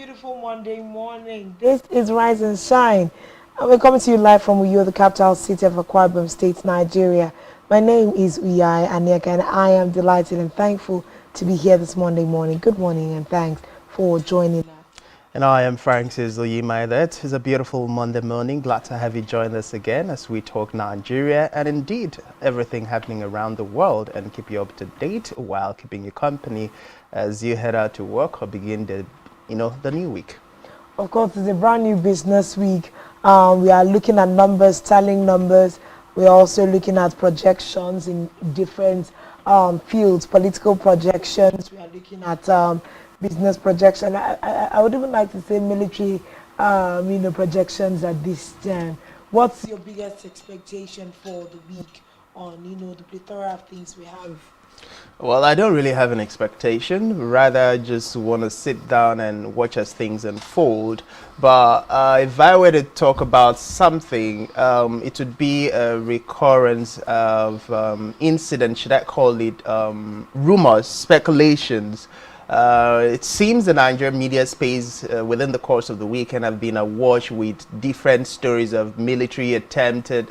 beautiful Monday morning. This is Rise and Shine. And we're coming to you live from Uyo, the capital city of Akwa Ibom State, Nigeria. My name is Uyai Anyaka, and I am delighted and thankful to be here this Monday morning. Good morning and thanks for joining us. And I am Francis Oyimaida. It is a beautiful Monday morning. Glad to have you join us again as we talk Nigeria and indeed everything happening around the world and keep you up to date while keeping you company as you head out to work or begin the new week. Of course, it's a brand new business week. We are looking at numbers, telling numbers. We're also looking at projections in different fields, political projections. We are looking at business projection. I would even like to say military, projections at this time. What's your biggest expectation for the week on, the plethora of things we have? Well, I don't really have an expectation. Rather, I just want to sit down and watch as things unfold. But if I were to talk about something, it would be a recurrence of incident, should I call it, rumors, speculations. It seems the Nigerian media space within the course of the weekend have been awash with different stories of military attempted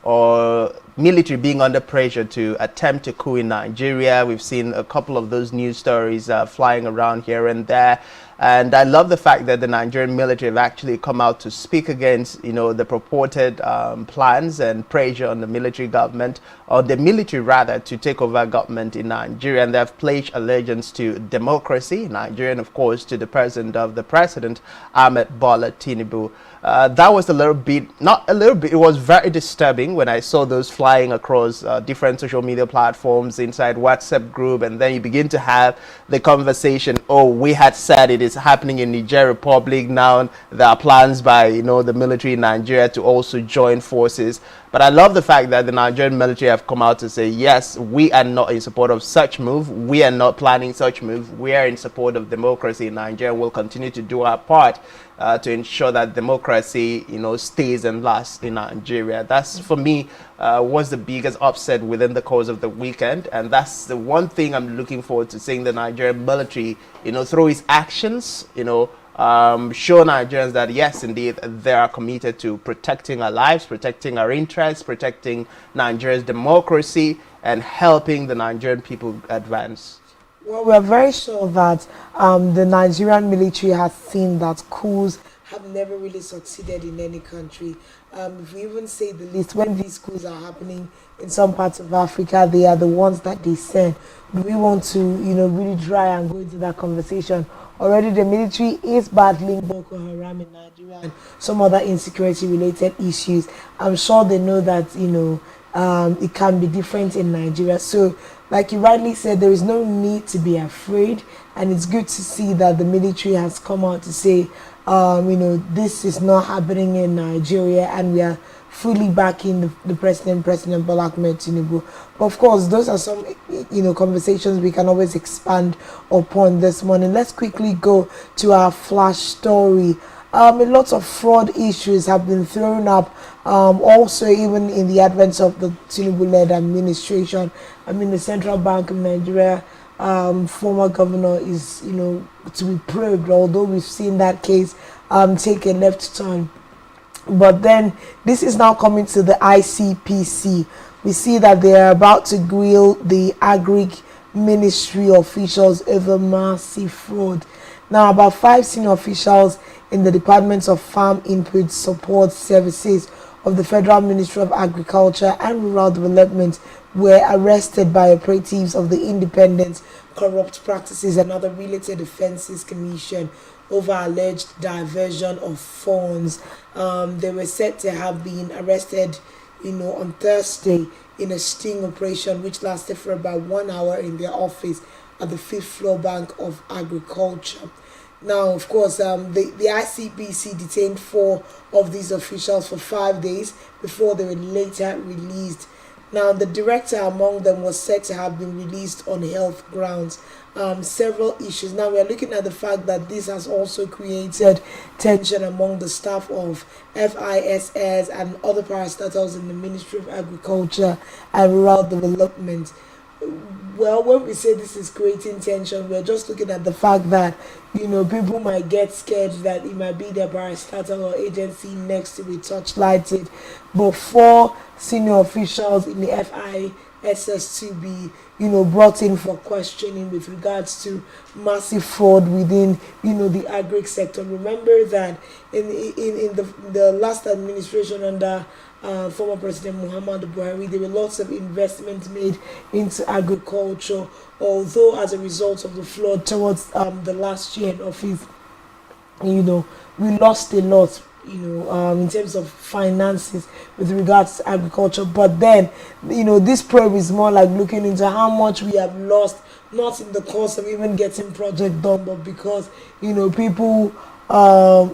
or military being under pressure to attempt a coup in Nigeria. We've seen a couple of those news stories flying around here and there. And I love the fact that the Nigerian military have actually come out to speak against, the purported plans and pressure on the military government, or the military rather, to take over government in Nigeria. And they have pledged allegiance to democracy in Nigeria and, of course, to the president, Ahmed Bola Tinubu. That was a little bit, not a little bit, it was very disturbing when I saw those flying across different social media platforms inside WhatsApp group, and then you begin to have the conversation, oh, we had said it is happening in Niger Republic, now there are plans by, the military in Nigeria to also join forces. But I love the fact that the Nigerian military have come out to say, yes, we are not in support of such move. We are not planning such move. We are in support of democracy in Nigeria. We'll continue to do our part to ensure that democracy, stays and lasts in Nigeria. That's, for me, was the biggest upset within the course of the weekend. And that's the one thing I'm looking forward to seeing the Nigerian military, through its actions, show Nigerians that yes, indeed, they are committed to protecting our lives, protecting our interests, protecting Nigeria's democracy, and helping the Nigerian people advance. Well, we are very sure that the Nigerian military has seen that coups have never really succeeded in any country. If we even say the least, when these coups are happening in some parts of Africa, they are the ones that they send. Do we want to, really try and go into that conversation? Already the military is battling Boko Haram in Nigeria and some other insecurity-related issues. I'm sure they know that, it can be different in Nigeria. So, like you rightly said, there is no need to be afraid. And it's good to see that the military has come out to say, this is not happening in Nigeria, and we are fully backing the President Bola Ahmed Tinubu. But of course, those are some, conversations we can always expand upon this morning. Let's quickly go to our flash story. A lot of fraud issues have been thrown up, also even in the advent of the Tinubu-led administration. The Central Bank of Nigeria, former governor is, to be probed, although we've seen that case take a left turn. But then this is now coming to the ICPC. We see that they are about to grill the Agri Ministry officials over massive fraud. Now, about 5 senior officials in the Department of Farm Input Support Services of the Federal Ministry of Agriculture and Rural Development were arrested by operatives of the Independent Corrupt Practices and Other Related Offences Commission over alleged diversion of funds. They were said to have been arrested, on Thursday in a sting operation which lasted for about 1 hour in their office at the 5th Floor Bank of Agriculture. Now, of course, the ICPC detained 4 of these officials for 5 days before they were later released. Now, the director among them was said to have been released on health grounds. Several issues. Now, we are looking at the fact that this has also created tension among the staff of FISS and other parastatals in the Ministry of Agriculture and Rural Development. Well, when we say this is creating tension, we're just looking at the fact that, people might get scared that it might be their parastatal or agency next to be touchlighted. But for senior officials in the FISS to be, brought in for questioning with regards to massive fraud within, the agri sector. Remember that in the last administration under former President Muhammadu Buhari, there were lots of investments made into agriculture, although as a result of the flood towards the last year in office, we lost a lot, in terms of finances with regards to agriculture. But then, this probe is more like looking into how much we have lost, not in the course of even getting project done, but because, people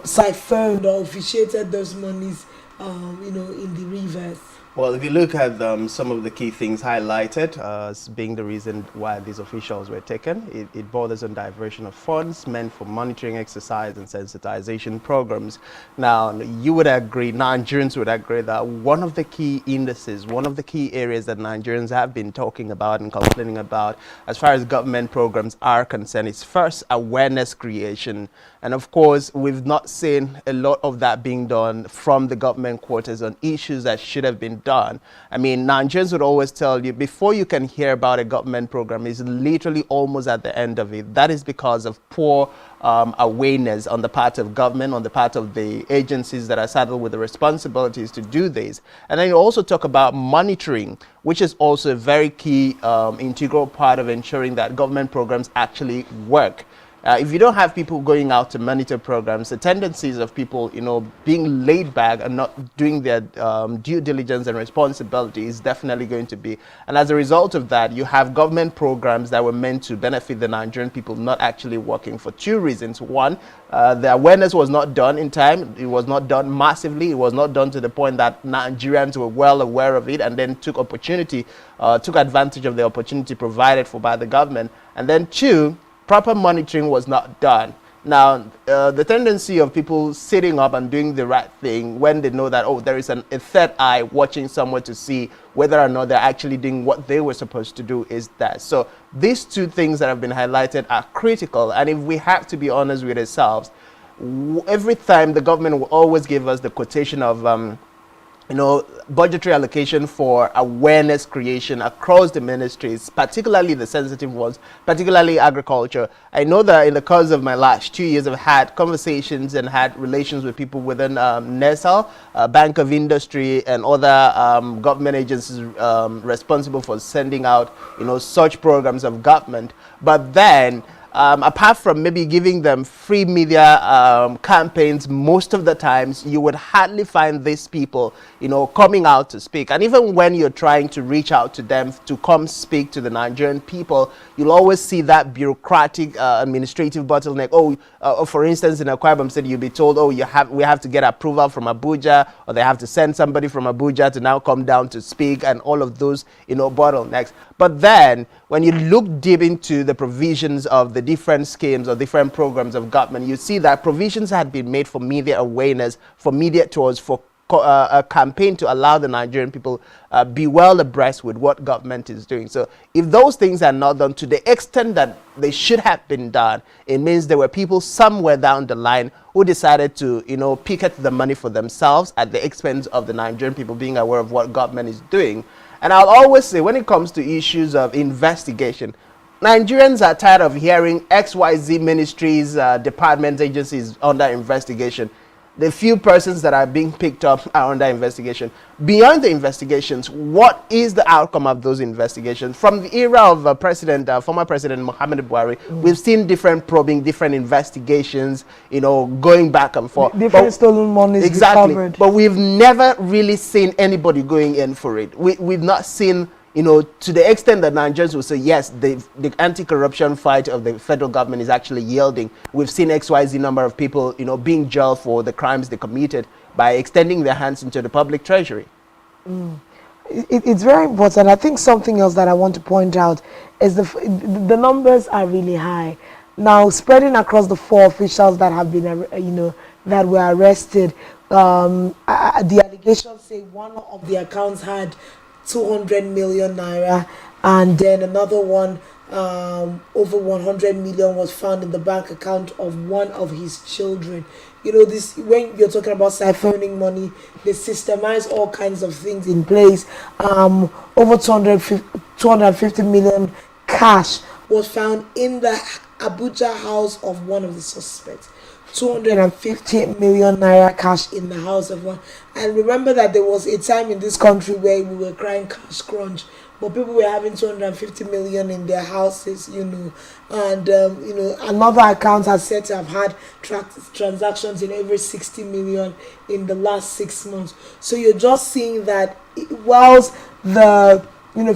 siphoned or officiated those monies in the rivers. Well, if you look at some of the key things highlighted as being the reason why these officials were taken, it borders on diversion of funds meant for monitoring exercise and sensitization programs. Now, you would agree, Nigerians would agree that one of the key indices, one of the key areas that Nigerians have been talking about and complaining about as far as government programs are concerned is first awareness creation. And of course, we've not seen a lot of that being done from the government quarters on issues that should have been done. I mean, Nigerians would always tell you, before you can hear about a government program, is literally almost at the end of it. That is because of poor awareness on the part of government, on the part of the agencies that are saddled with the responsibilities to do this. And then you also talk about monitoring, which is also a very key integral part of ensuring that government programs actually work. If you don't have people going out to monitor programs, the tendencies of people, being laid back and not doing their due diligence and responsibility is definitely going to be. And as a result of that, you have government programs that were meant to benefit the Nigerian people not actually working for two reasons. One, the awareness was not done in time. It was not done massively. It was not done to the point that Nigerians were well aware of it and then took advantage of the opportunity provided for by the government. And then two, proper monitoring was not done. Now, the tendency of people sitting up and doing the right thing when they know that, there is a third eye watching somewhere to see whether or not they're actually doing what they were supposed to do is that. So these two things that have been highlighted are critical. And if we have to be honest with ourselves, every time the government will always give us the quotation of budgetary allocation for awareness creation across the ministries, particularly the sensitive ones, particularly agriculture. I know that in the course of my last 2 years, I've had conversations and had relations with people within NESAL, Bank of Industry, and other government agencies responsible for sending out, such programs of government. But then, apart from maybe giving them free media campaigns, most of the times you would hardly find these people, coming out to speak. And even when you're trying to reach out to them to come speak to the Nigerian people, you'll always see that bureaucratic administrative bottleneck. For instance, in Akwa Ibom State, you'll be told, we have to get approval from Abuja, or they have to send somebody from Abuja to now come down to speak, and all of those, bottlenecks. But then, when you look deep into the provisions of the different schemes or different programs of government, you see that provisions had been made for media awareness, for media tours, for a campaign to allow the Nigerian people be well abreast with what government is doing. So if those things are not done to the extent that they should have been done, it means there were people somewhere down the line who decided to, picket the money for themselves at the expense of the Nigerian people being aware of what government is doing. And I'll always say, when it comes to issues of investigation, Nigerians are tired of hearing XYZ ministries, departments, agencies under investigation. The few persons that are being picked up are under investigation. Beyond the investigations, what is the outcome of those investigations? From the era of former President Muhammadu Buhari, we've seen different probing, different investigations, going back and forth. Different stolen monies recovered. But we've never really seen anybody going in for it. We've not seen, to the extent that Nigerians will say, yes, the anti-corruption fight of the federal government is actually yielding. We've seen XYZ number of people, being jailed for the crimes they committed by extending their hands into the public treasury. It's very important. I think something else that I want to point out is the numbers are really high. Now, spreading across the 4 officials that have been, that were arrested, the allegations say one of the accounts had 200 million naira, and then another one, over 100 million was found in the bank account of one of his children. This, when you're talking about siphoning money, they systemize all kinds of things in place. Over 250 million cash was found in the Abuja house of one of the suspects. 250 million naira cash in the house of one. And remember that there was a time in this country where we were crying cash crunch, but people were having 250 million in their houses, and another account has said to have had transactions in over 60 million in the last 6 months. So you're just seeing that whilst the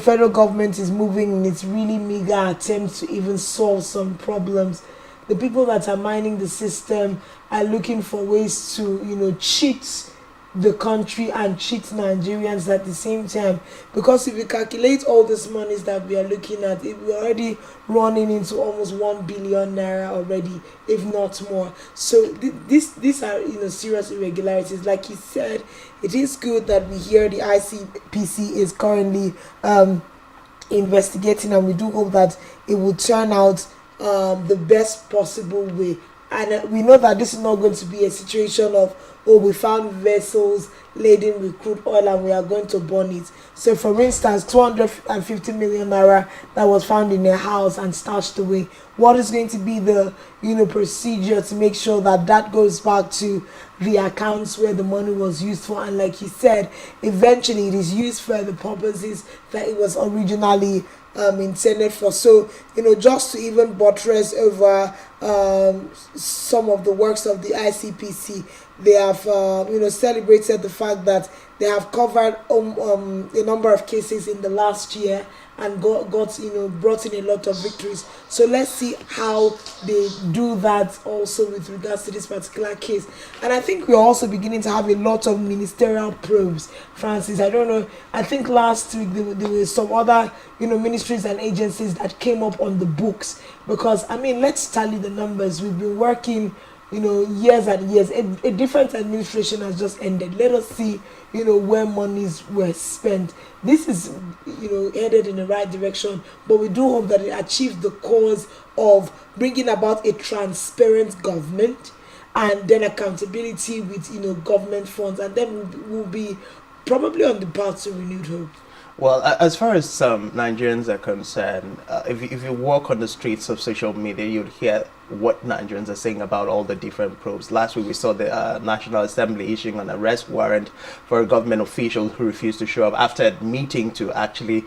federal government is moving in its really meager attempts to even solve some problems, the people that are mining the system are looking for ways to cheat the country and cheat Nigerians at the same time. Because if you calculate all these monies that we are looking at, we're already running into almost 1 billion naira already, if not more. So these are serious irregularities. Like you said, it is good that we hear the ICPC is currently investigating, and we do hope that it will turn out the best possible way. And we know that this is not going to be a situation of, we found vessels laden with crude oil and we are going to burn it. So for instance, 250 million naira that was found in a house and stashed away, what is going to be the procedure to make sure that goes back to the accounts where the money was used for? And like you said, eventually it is used for the purposes that it was originally intended for. So just to even buttress over some of the works of the ICPC, they have celebrated the fact that they have covered a number of cases in the last year and got brought in a lot of victories. So let's see how they do that also with regards to this particular case. And I think we're also beginning to have a lot of ministerial probes, Francis. I don't know, I think last week there were some other ministries and agencies that came up on the books, because let's tally the numbers. We've been working years and years. A different administration has just ended. Let us see where monies were spent. This is headed in the right direction, but we do hope that it achieves the cause of bringing about a transparent government and then accountability with government funds, and then we'll be probably on the path to renewed hope. Well, as far as some Nigerians are concerned, if you walk on the streets of social media, you'd hear what Nigerians are saying about all the different probes. Last week, we saw the National Assembly issuing an arrest warrant for a government official who refused to show up after admitting to actually,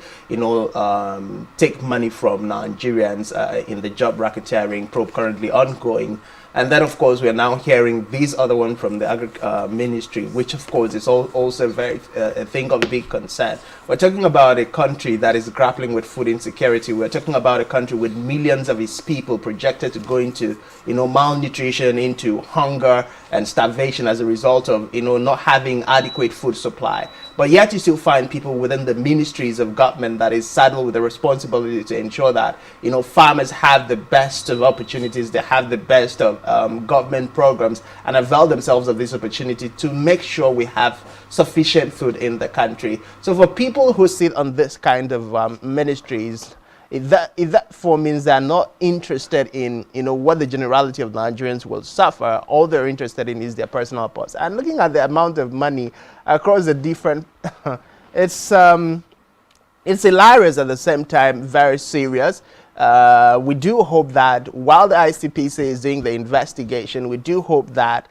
take money from Nigerians in the job racketeering probe currently ongoing. And then, of course, we are now hearing this other one from the ministry, which, of course, is also very a thing of big concern. We're talking about a country that is grappling with food insecurity. We're talking about a country with millions of its people projected to go into, malnutrition, into hunger and starvation as a result of, not having adequate food supply. But yet you still find people within the ministries of government that is saddled with the responsibility to ensure that, farmers have the best of opportunities, they have the best of government programs, and avail themselves of this opportunity to make sure we have sufficient food in the country. So for people who sit on this kind of ministries, if that for means they're not interested in what the generality of Nigerians will suffer, all they're interested in is their personal purse. And looking at the amount of money across the different it's hilarious, at the same time very serious. We do hope that while the ICPC is doing the investigation, we do hope that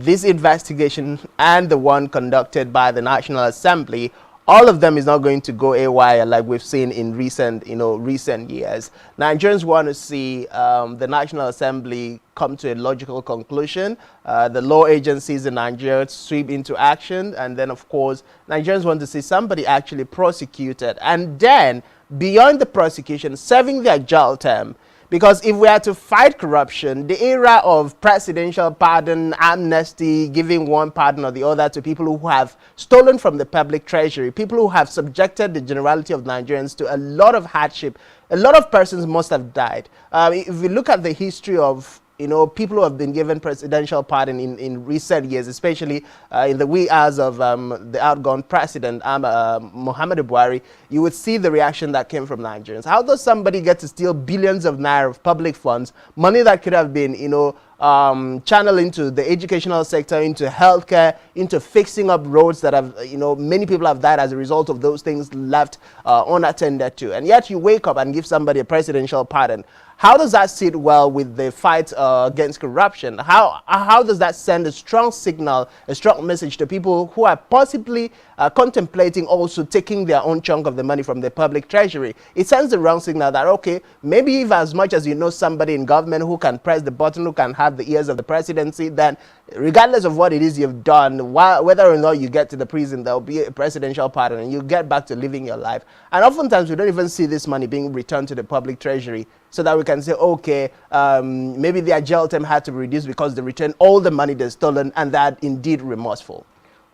this investigation and the one conducted by the National Assembly, all of them is not going to go AWOL like we've seen in recent years. Nigerians want to see the National Assembly come to a logical conclusion, the law agencies in Nigeria sweep into action, and then, of course, Nigerians want to see somebody actually prosecuted, and then, beyond the prosecution, serving their jail term. Because if we are to fight corruption, the era of presidential pardon, amnesty, giving one pardon or the other to people who have stolen from the public treasury, people who have subjected the generality of Nigerians to a lot of hardship, a lot of persons must have died. If we look at the history of people who have been given presidential pardon in recent years, especially in the wee hours of the outgone president, Muhammadu Buhari, you would see the reaction that came from Nigerians. How does somebody get to steal billions of naira of public funds, money that could have been, channeled into the educational sector, into healthcare, into fixing up roads that have, many people have died as a result of those things left unattended to. And yet you wake up and give somebody a presidential pardon. How does that sit well with the fight against corruption? How does that send a strong signal, a strong message to people who are possibly contemplating also taking their own chunk of the money from the public treasury? It sends the wrong signal that, okay, maybe if as much as you know somebody in government who can press the button, who can have the ears of the presidency, then regardless of what it is you've done, whether or not you get to the prison, there'll be a presidential pardon and you get back to living your life. And oftentimes we don't even see this money being returned to the public treasury, so that we can say, okay, maybe their jail term had to be reduced because they returned all the money they've stolen, and that indeed remorseful.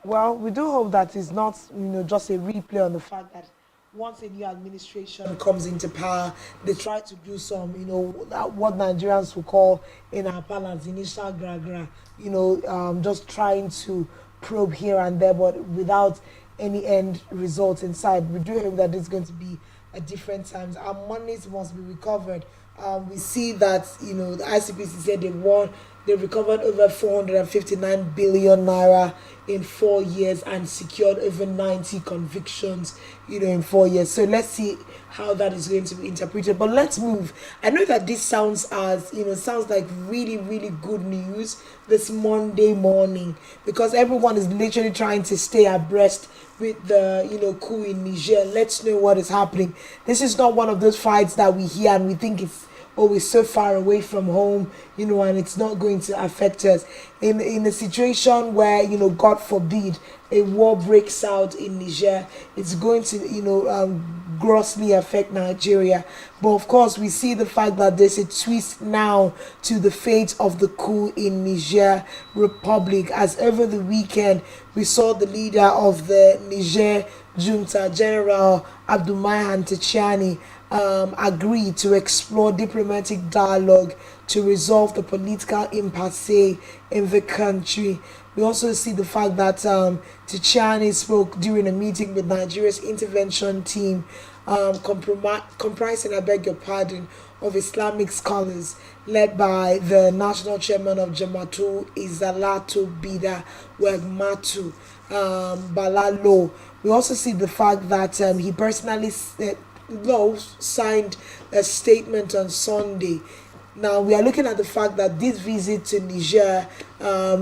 Well, we do hope that it's not, just a replay on the fact that once a new administration comes into power, they try to do some, what Nigerians will call in our parlance initial gra, just trying to probe here and there, but without any end result inside. We do hope that it's going to be at different times. Our monies must be recovered. We see that the ICPC said they recovered over 459 billion naira in 4 years and secured over 90 convictions in 4 years. So let's see how that is going to be interpreted. But let's move. I know that this sounds like really, really good news this Monday morning, because everyone is literally trying to stay abreast with the coup in Niger. Let's know what is happening. This is not one of those fights that we hear and we think it's always so far away from home, and it's not going to affect us. In a situation where, God forbid, a war breaks out in Niger, it's going to, grossly affect Nigeria. But of course, we see the fact that there's a twist now to the fate of the coup in Niger Republic, as over the weekend we saw the leader of the Niger junta, General Abdourahamane Tiani, agree to explore diplomatic dialogue to resolve the political impasse in the country. We also see the fact that Tiani spoke during a meeting with Nigeria's intervention team, comprising, I beg your pardon, of Islamic scholars led by the national chairman of Jamaatul Izalatul Bida Wegmatu, Balalo. We also see the fact that he personally signed a statement on Sunday. Now we are looking at the fact that this visit to Niger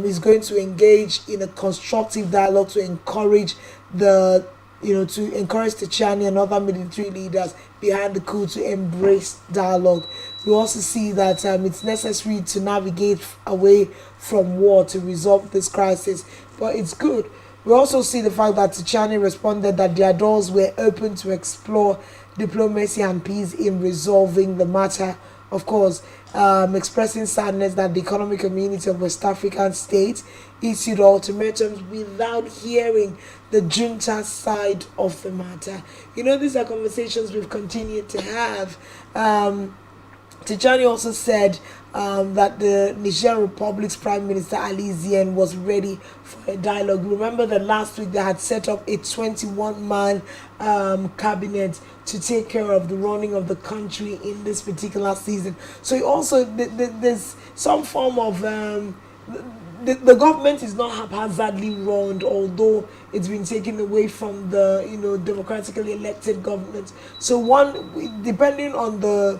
is going to engage in a constructive dialogue to encourage the Tiani and other military leaders behind the coup to embrace dialogue. We also see that it's necessary to navigate away from war to resolve this crisis, but it's good. We also see the fact that Tiani responded that their doors were open to explore diplomacy and peace in resolving the matter. Of course, expressing sadness that the economic community of West African states issued ultimatums without hearing the junta side of the matter. These are conversations we've continued to have. Tijani also said that the Niger Republic's Prime Minister Ali Zien was ready for a dialogue. Remember that last week they had set up a 21-man cabinet to take care of the running of the country in this particular season. So also there's some form of the government is not haphazardly run, although it's been taken away from the democratically elected government. So depending on the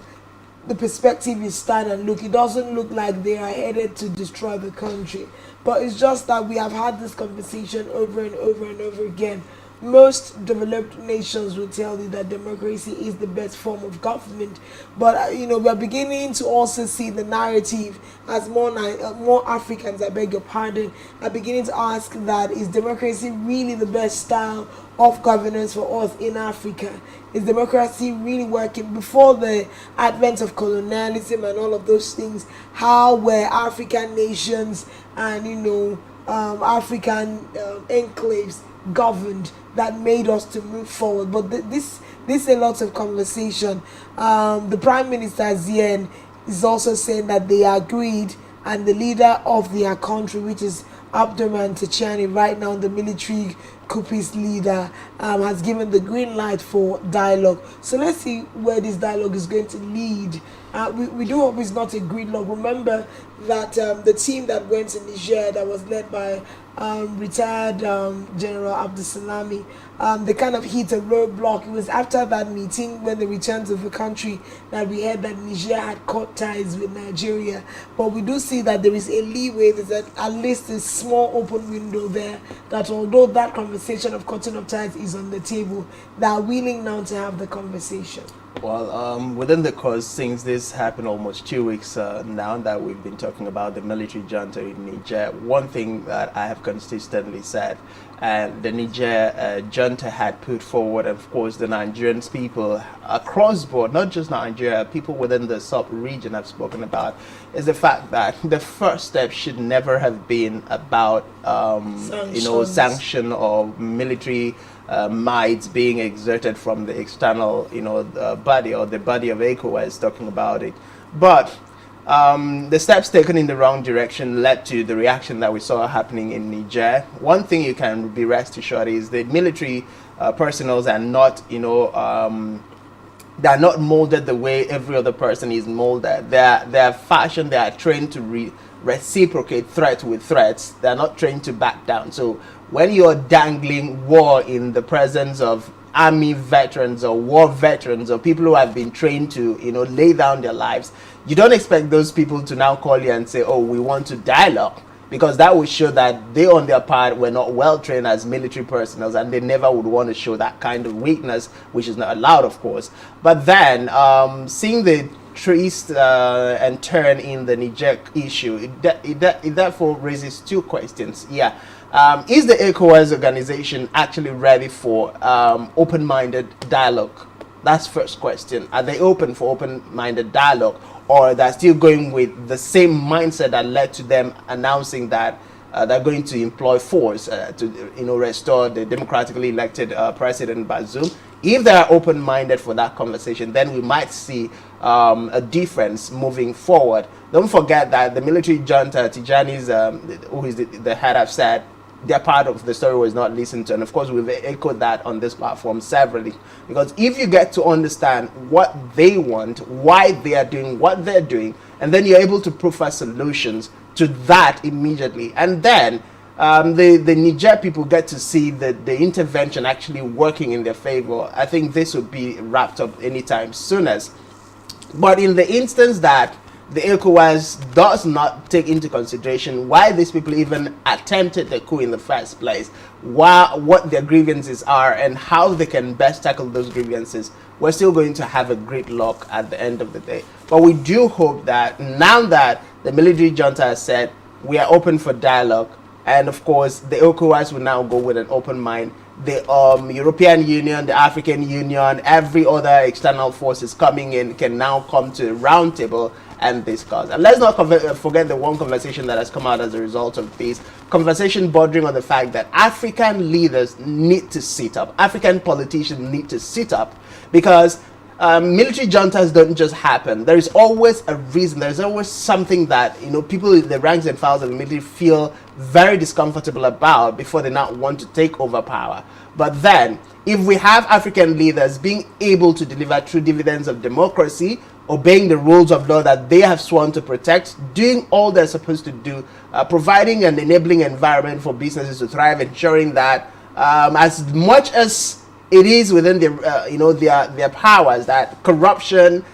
perspective you stand and look, it doesn't look like they are headed to destroy the country. But it's just that we have had this conversation over and over and over again. Most developed nations will tell you that democracy is the best form of government, but we're beginning to also see the narrative as more Africans, I beg your pardon, are beginning to ask that, is democracy really the best style of governance for us in Africa? Is democracy really working? Before the advent of colonialism and all of those things, how were African nations and African enclaves governed that made us to move forward? But this is a lot of conversation. The Prime Minister Zien is also saying that they agreed, and the leader of their country, which is Abdurrahman Tachani, right now the military coupist leader, has given the green light for dialogue. So let's see where this dialogue is going to lead. We do hope it's not a gridlock. Remember that the team that went to Niger, that was led by retired General Abdusalami, they kind of hit a roadblock. It was after that meeting, when they returned to the country, that we heard that Niger had cut ties with Nigeria. But we do see that there is a leeway, there's at least a small open window there, that although that conversation of cutting of ties is on the table, they are willing now to have the conversation. Well, within the course, since this happened almost 2 weeks now that we've been talking about the military junta in Niger, one thing that I have consistently said, and the Niger junta had put forward, of course, the Nigerian people across board, not just Nigeria, people within the sub-region have spoken about, is the fact that the first step should never have been about, sanction or military might being exerted from the external, body, or the body of ECOWAS talking about it. But the steps taken in the wrong direction led to the reaction that we saw happening in Niger. One thing you can be rest assured is the military personnel are not, they are not molded the way every other person is molded. They are fashioned, they are trained to reciprocate threat with threats. They are not trained to back down. So when you're dangling war in the presence of army veterans or war veterans or people who have been trained to, lay down their lives, you don't expect those people to now call you and say, oh, we want to dialogue, because that would show that they on their part were not well trained as military personnel, and they never would want to show that kind of weakness, which is not allowed, of course. But then seeing the twist and turn in the Niger issue, it therefore raises two questions. Is the ECOWAS organization actually ready for open-minded dialogue? That's first question. Are they open for open-minded dialogue, or they're still going with the same mindset that led to them announcing that they're going to employ force to restore the democratically elected President Bazoum? If they are open-minded for that conversation, then we might see a difference moving forward. Don't forget that the military junta, Tijani's, who is the head, have said their part of the story was not listened to, and of course we've echoed that on this platform severally, because if you get to understand what they want, why they are doing what they're doing, and then you're able to provide solutions to that immediately, and then the Niger people get to see the intervention actually working in their favor, I think this would be wrapped up anytime soonest. But in the instance that the ECOWAS does not take into consideration why these people even attempted the coup in the first place, what their grievances are, and how they can best tackle those grievances, we're still going to have a gridlock at the end of the day. But we do hope that now that the military junta has said we are open for dialogue, and of course the ECOWAS will now go with an open mind, the European Union, the African Union, every other external forces coming in can now come to a round table and discuss. And let's not forget the one conversation that has come out as a result of this conversation, bordering on the fact that African leaders need to sit up, African politicians need to sit up, because military juntas don't just happen. There is always a reason. There's always something that people in the ranks and files of the military feel very discomfortable about before they now want to take over power. But then, if we have African leaders being able to deliver true dividends of democracy, obeying the rules of law that they have sworn to protect, doing all they're supposed to do, providing an enabling environment for businesses to thrive, ensuring that as much as it is within their powers, that corruption,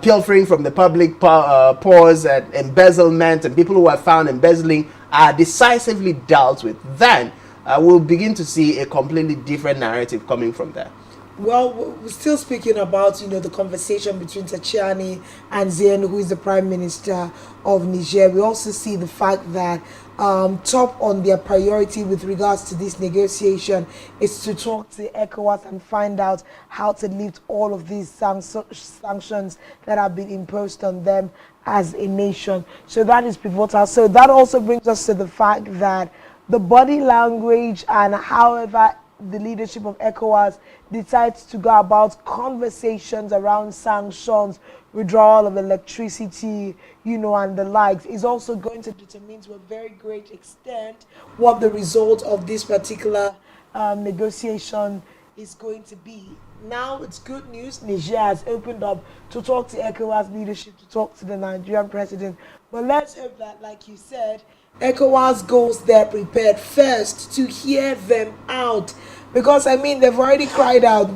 pilfering from the public purse, and embezzlement, and people who are found embezzling are decisively dealt with, then we'll begin to see a completely different narrative coming from there. Well, we're still speaking about the conversation between Tachani and Zen, who is the Prime Minister of Niger. We also see the fact that top on their priority with regards to this negotiation is to talk to ECOWAS and find out how to lift all of these sanctions that have been imposed on them as a nation. So that is pivotal. So that also brings us to the fact that the body language and however the leadership of ECOWAS decides to go about conversations around sanctions, withdrawal of electricity, and the likes, is also going to determine to a very great extent what the result of this particular negotiation is going to be. Now it's good news. Niger has opened up to talk to ECOWAS leadership, to talk to the Nigerian president. But let's hope that, like you said, ECOWAS goes there prepared first to hear them out. Because, I mean, they've already cried out.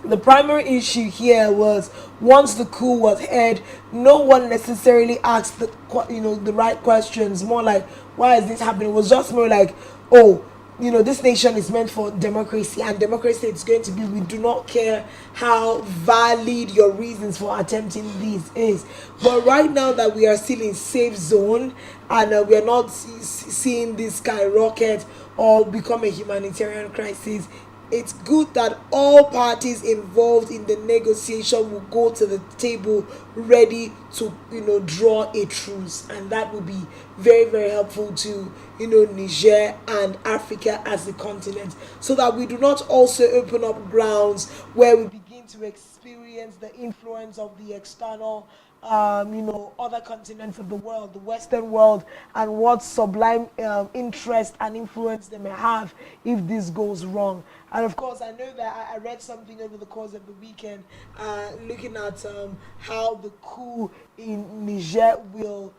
The primary issue here was, once the coup was heard, no one necessarily asked the right questions. More like, why is this happening? It was just more like, oh, this nation is meant for democracy, and democracy is going to be, we do not care how valid your reasons for attempting this is. But right now that we are still in safe zone, and we are not seeing this skyrocket or become a humanitarian crisis, it's good that all parties involved in the negotiation will go to the table ready to draw a truce, and that will be very, very helpful to Niger and Africa as a continent, so that we do not also open up grounds where we begin to experience the influence of the external other continents of the world, the Western world, and what sublime interest and influence they may have if this goes wrong. And of course, I know that I read something over the course of the weekend, looking at how the coup in Niger will,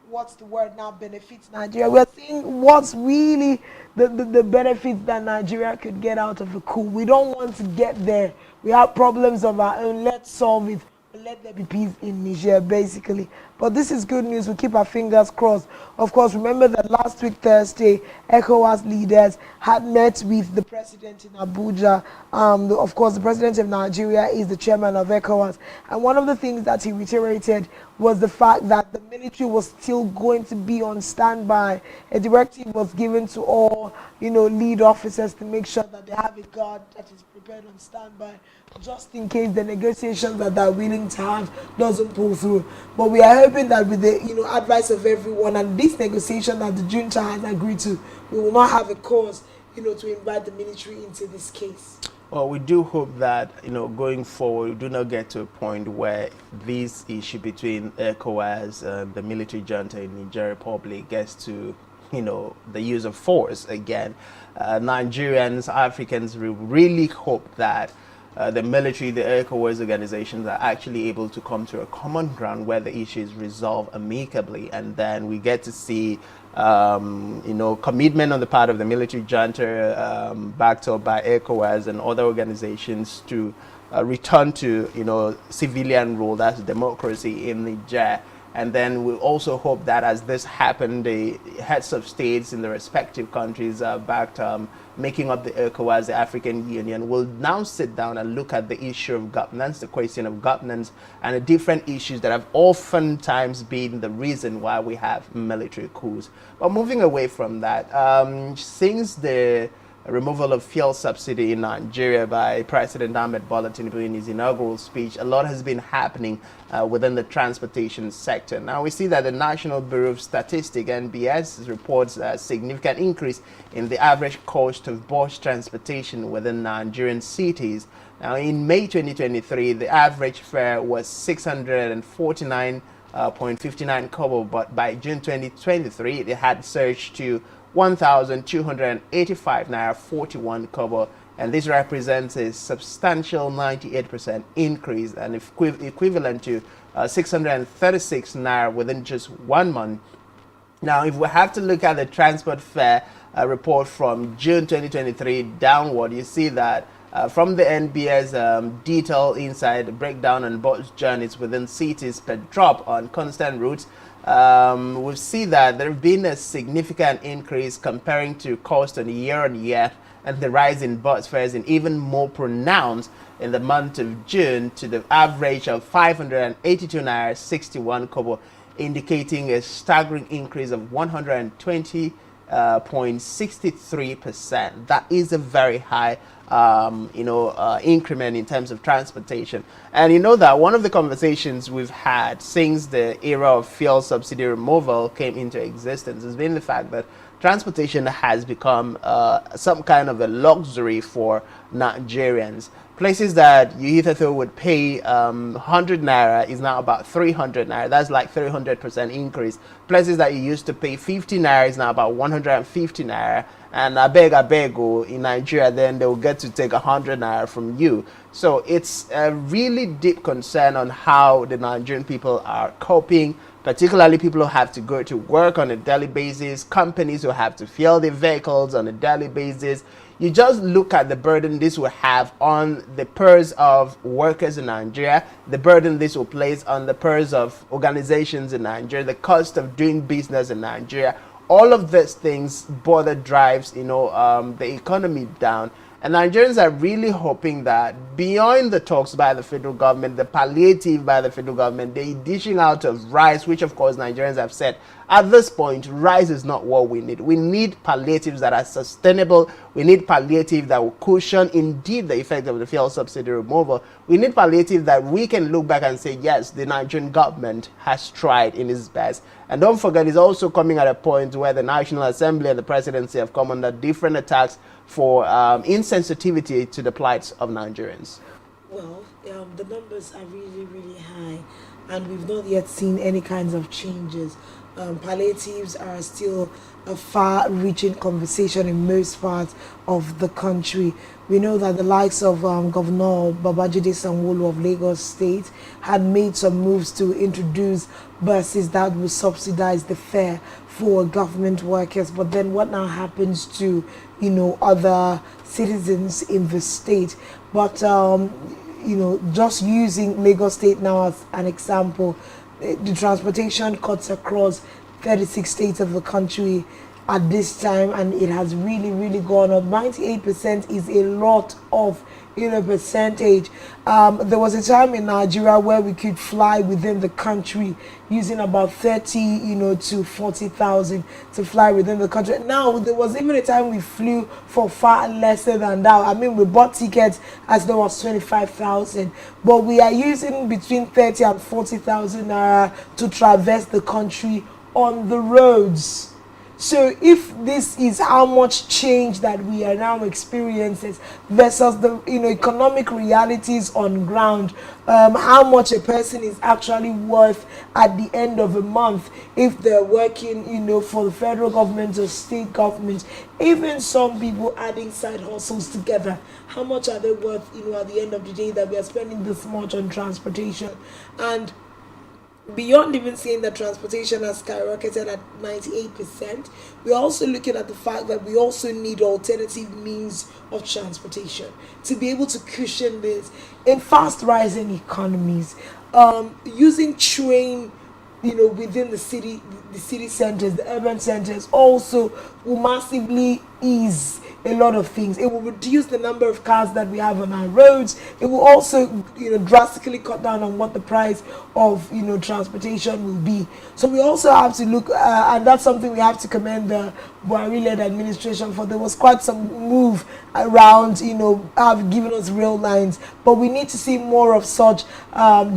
what's the word now, benefits Nigeria. We're seeing what's really the benefits that Nigeria could get out of the coup. We don't want to get there. We have problems of our own. Let's solve it. Let there be peace in Niger, basically. But this is good news. We'll keep our fingers crossed. Of course, remember that last week, Thursday, ECOWAS leaders had met with the president in Abuja. Of course, the president of Nigeria is the chairman of ECOWAS. And one of the things that he reiterated was the fact that the military was still going to be on standby. A directive was given to all, lead officers to make sure that they have a guard that is prepared on standby, just in case the negotiations that they're willing to have doesn't pull through. But we are hoping that with the advice of everyone and this negotiation that the junta has agreed to, we will not have a cause to invite the military into this case. Well, we do hope that, going forward, we do not get to a point where this issue between ECOWAS and the military junta in Niger Republic gets to, the use of force again. Nigerians, Africans, we really hope that the military, the ECOWAS organizations are actually able to come to a common ground where the issue is resolved amicably, and then we get to see commitment on the part of the military junta, backed up by ECOWAS and other organizations, to return to civilian rule, that's democracy in Niger. And then we also hope that as this happened, the heads of states in the respective countries backed making up the ECOWAS, the African Union, will now sit down and look at the issue of governance, the question of governance, and the different issues that have oftentimes been the reason why we have military coups. But moving away from that, since the removal of fuel subsidy in Nigeria by President Ahmed Bola Tinubu in his inaugural speech, a lot has been happening within the transportation sector. Now we see that the National Bureau of Statistics, NBS, reports a significant increase in the average cost of bus transportation within Nigerian cities. Now in May 2023, the average fare was 649.59 kobo, but by June 2023, it had surged to 1,285 naira 41 kobo, and this represents a substantial 98% increase and equivalent to 636 naira within just 1 month. Now, if we have to look at the transport fare report from June 2023 downward, you see that from the NBS detailed inside the breakdown on bus journeys within cities per drop on constant routes, we see that there have been a significant increase comparing to cost on year, and the rise in bus fares is even more pronounced in the month of June to the average of 582 naira 61 kobo, indicating a staggering increase of 120.63%. That is a very high increment in terms of transportation. And that one of the conversations we've had since the era of fuel subsidy removal came into existence has been the fact that transportation has become some kind of a luxury for Nigerians. Places that you hitherto would pay 100 naira is now about 300 naira. That's like 300% increase. Places that you used to pay 50 naira is now about 150 naira. And I beg, oh, in Nigeria, then they will get to take 100 naira from you. So it's a really deep concern on how the Nigerian people are coping, particularly people who have to go to work on a daily basis, companies who have to fuel their vehicles on a daily basis. You just look at the burden this will have on the purse of workers in Nigeria, the burden this will place on the purse of organizations in Nigeria, the cost of doing business in Nigeria. All of these things border drives, the economy down. And Nigerians are really hoping that beyond the talks by the federal government, the palliative by the federal government, the dishing out of rice, which of course Nigerians have said, at this point, rice is not what we need. We need palliatives that are sustainable. We need palliative that will cushion indeed the effect of the fuel subsidy removal. We need palliative that we can look back and say, yes, the Nigerian government has tried in its best. And don't forget, it's also coming at a point where the National Assembly and the presidency have come under different attacks for insensitivity to the plights of Nigerians. Well, the numbers are really, really high, and we've not yet seen any kinds of changes. Palliatives are still a far-reaching conversation in most parts of the country. We know that the likes of Governor Babajide Sanwo-Olu of Lagos State had made some moves to introduce buses that will subsidize the fare for government workers. But then what now happens to, other citizens in the state? But, just using Lagos State now as an example, the transportation cuts across 36 states of the country at this time, and it has really, really gone up. 98% is a lot of percentage. There was a time in Nigeria where we could fly within the country using about 30 to 40,000 to fly within the country. Now there was even a time we flew for far lesser than that. I mean, we bought tickets as there was 25,000, but we are using between 30 and 40,000 naira to traverse the country on the roads. So if this is how much change that we are now experiencing versus the economic realities on ground, how much a person is actually worth at the end of a month if they're working for the federal government or state government, even some people adding side hustles together, how much are they worth at the end of the day that we are spending this much on transportation? And beyond even saying that transportation has skyrocketed at 98%, we're also looking at the fact that we also need alternative means of transportation to be able to cushion this. In fast rising economies, using train within the city centers, the urban centers also will massively ease a lot of things. It will reduce the number of cars that we have on our roads. It will also drastically cut down on what the price of transportation will be. So we also have to look and that's something we have to commend the Buhari-led administration for. There was quite some move around have given us rail lines, but we need to see more of such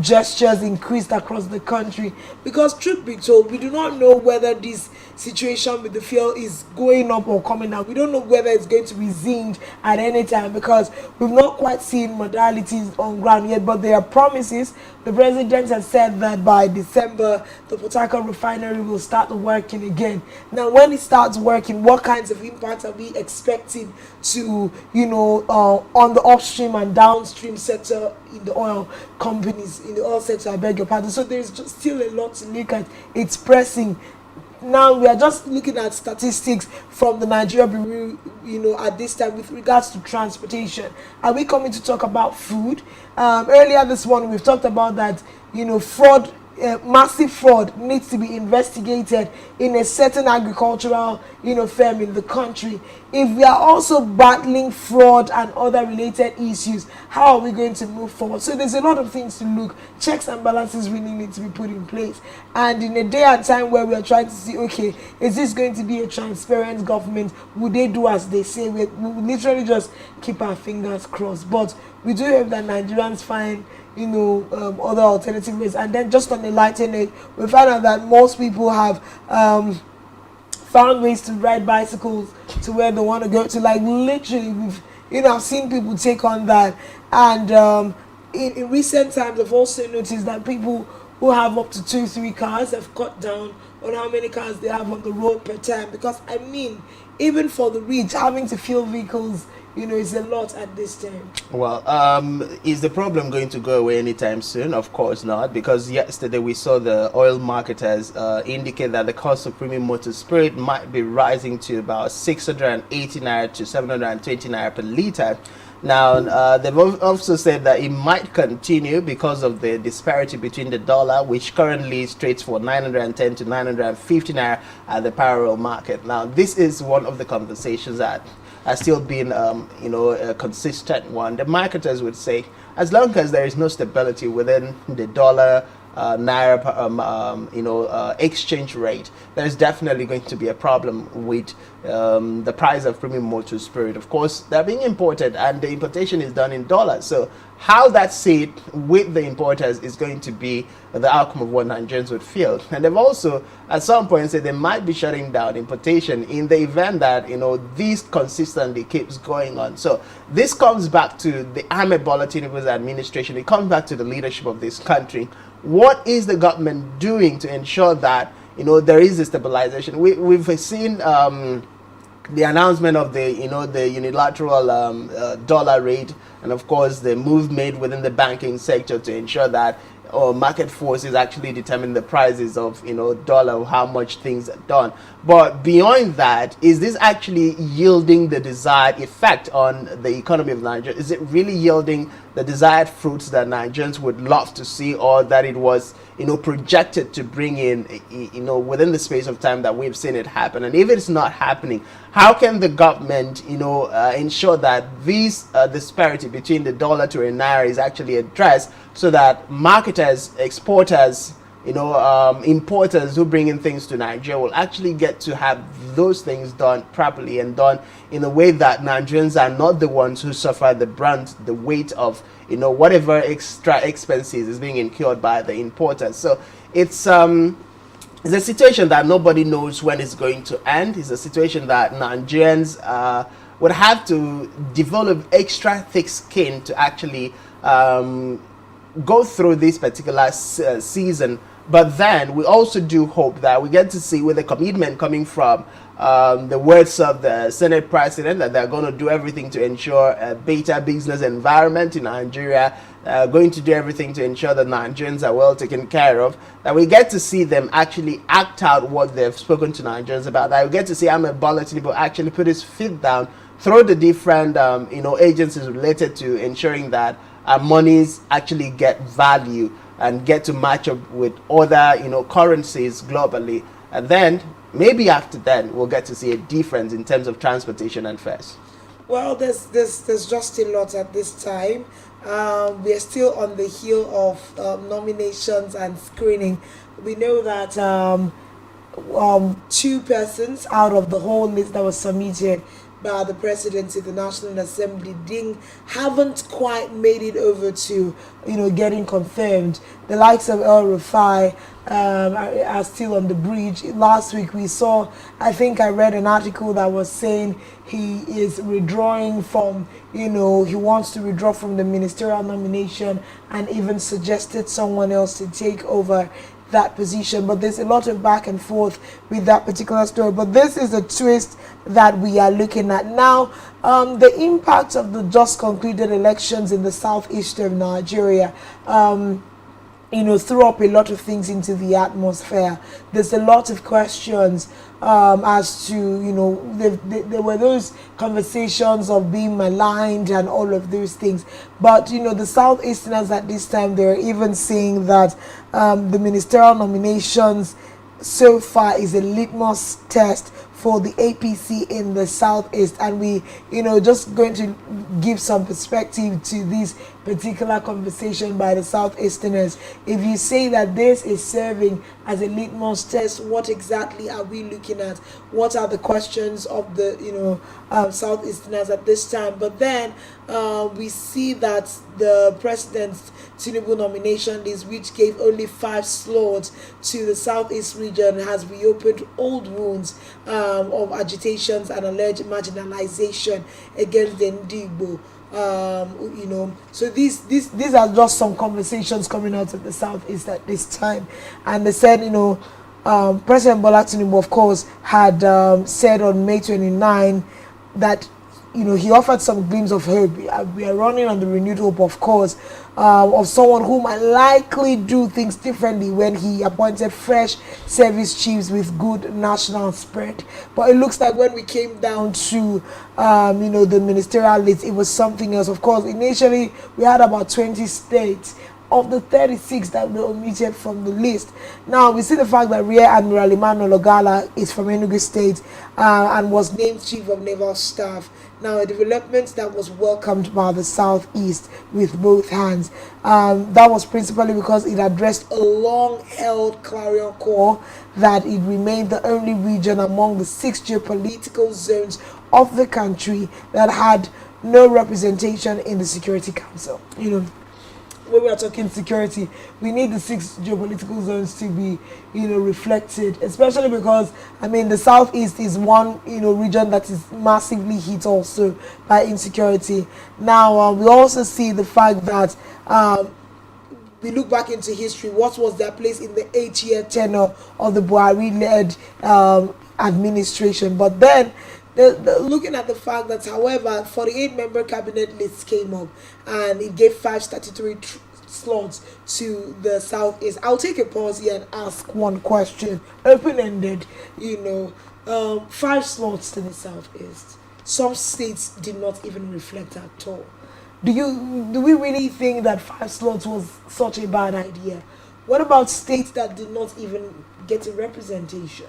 gestures increased across the country, because truth be told, we do not know whether this situation with the fuel is going up or coming down. We don't know whether it's going to be zinged at any time, because we've not quite seen modalities on ground yet, but there are promises. The president has said that by December the Port Harcourt refinery will start working again. Now when it starts working, what kinds of impacts are we expecting to on the upstream and downstream sector in the oil companies, in the oil sector, I beg your pardon. So there's just still a lot to look at. It's pressing. Now we are just looking at statistics from the Nigeria Bureau, at this time with regards to transportation. Are we coming to talk about food? Earlier this morning we've talked about that, fraud, massive fraud needs to be investigated in a certain agricultural, firm in the country. If we are also battling fraud and other related issues, how are we going to move forward? So there's a lot of things to look. Checks and balances really need to be put in place. And in a day and time where we are trying to see, okay, is this going to be a transparent government? Would they do as they say? We literally just keep our fingers crossed. But we do hope that Nigerians find other alternative ways. And then just on a lighter note, we found out that most people have found ways to ride bicycles to where they want to go to. Like literally, I've seen people take on that. And in recent times, I've also noticed that people who have up to 2-3 cars have cut down on how many cars they have on the road per time. Because I mean, even for the rich, having to fuel vehicles, is a lot at this time. Well, is the problem going to go away anytime soon? Of course not, because yesterday we saw the oil marketers indicate that the cost of premium motor spirit might be rising to about 680 naira to 720 naira per liter. Now, they've also said that it might continue because of the disparity between the dollar, which currently trades for 910 to 950 naira at the parallel market. Now, this is one of the conversations that has still been, a consistent one. The marketers would say, as long as there is no stability within the dollar naira exchange rate, there's definitely going to be a problem with the price of premium motor spirit. Of course, they're being imported, and the importation is done in dollars. So how that's said with the importers is going to be the outcome of what Nigerians would feel. And they've also at some point said they might be shutting down importation in the event that this consistently keeps going on. So this comes back to the Ahmed Bola Tinubu's administration. It comes back to the leadership of this country. What is the government doing to ensure that there is a stabilization? We've seen the announcement of the unilateral dollar rate, and of course the move made within the banking sector to ensure that market forces actually determine the prices of dollar, how much things are done. But beyond that, is this actually yielding the desired effect on the economy of Nigeria? Is it really yielding the desired fruits that Nigerians would love to see, or that it was projected to bring in within the space of time that we've seen it happen? And if it's not happening, how can the government ensure that this disparity between the dollar to a naira is actually addressed, so that marketers, exporters, importers who bring in things to Nigeria will actually get to have those things done properly and done in a way that Nigerians are not the ones who suffer the brunt, the weight of whatever extra expenses is being incurred by the importers. So it's a situation that nobody knows when it's going to end. It's a situation that Nigerians would have to develop extra thick skin to actually go through this particular season. But then we also do hope that we get to see, with the commitment coming from the words of the Senate President, that they're going to do everything to ensure a better business environment in Nigeria, going to do everything to ensure that Nigerians are well taken care of, that we get to see them actually act out what they've spoken to Nigerians about, that we get to see Ahmed Bola Tinubu actually put his feet down through the different agencies related to ensuring that our monies actually get value and get to match up with other currencies globally. And then maybe after then we'll get to see a difference in terms of transportation and fares. Well, there's just a lot at this time. We are still on the heel of nominations and screening. We know that 2 persons out of the whole list that was submitted by the presidency, the National Assembly, haven't quite made it over to getting confirmed. The likes of El Rufai are still on the bridge. Last week we saw, I think I read an article that was saying he is withdrawing from, he wants to withdraw from the ministerial nomination, and even suggested someone else to take over that position. But there's a lot of back and forth with that particular story. But this is a twist that we are looking at now. The impact of the just concluded elections in the southeast of Nigeria threw up a lot of things into the atmosphere. There's a lot of questions as to, there were those conversations of being maligned and all of those things. But, the Southeasterners at this time, they're even saying that the ministerial nominations so far is a litmus test for the APC in the Southeast. And we, just going to give some perspective to this particular conversation by the Southeasterners. If you say that this is serving as a litmus test, what exactly are we looking at? What are the questions of the, Southeasterners at this time? But then we see that the president Tinubu nomination list, which gave only 5 slots to the Southeast region, has reopened old wounds of agitations and alleged marginalization against the Ndigbo. So these are just some conversations coming out of the Southeast at this time. And they said, President Bola Tinubu, of course, had said on May 29 that he offered some glimpse of hope. We are running on the renewed hope, of course, of someone who might likely do things differently when he appointed fresh service chiefs with good national spread. But it looks like when we came down to, the ministerial list, it was something else. Of course, initially we had about 20 states of the 36 that were omitted from the list. Now we see the fact that Rear Admiral Emmanuel Ogala is from Enugu State and was named Chief of Naval Staff. Now, a development that was welcomed by the Southeast with both hands. That was principally because it addressed a long-held clarion call that it remained the only region among the 6 geopolitical zones of the country that had no representation in the Security Council. When we are talking security, we need the 6 geopolitical zones to be, reflected, especially because, the Southeast is one, region that is massively hit also by insecurity. Now, we also see the fact that we look back into history, what was their place in the 8-year tenure of the Buhari-led administration. But then, looking at the fact that, however, 48-member cabinet lists came up and it gave 5 statutory slots to the Southeast. I'll take a pause here and ask one question, open-ended. 5 slots to the Southeast. Some states did not even reflect at all. Do we really think that 5 slots was such a bad idea? What about states that did not even get a representation?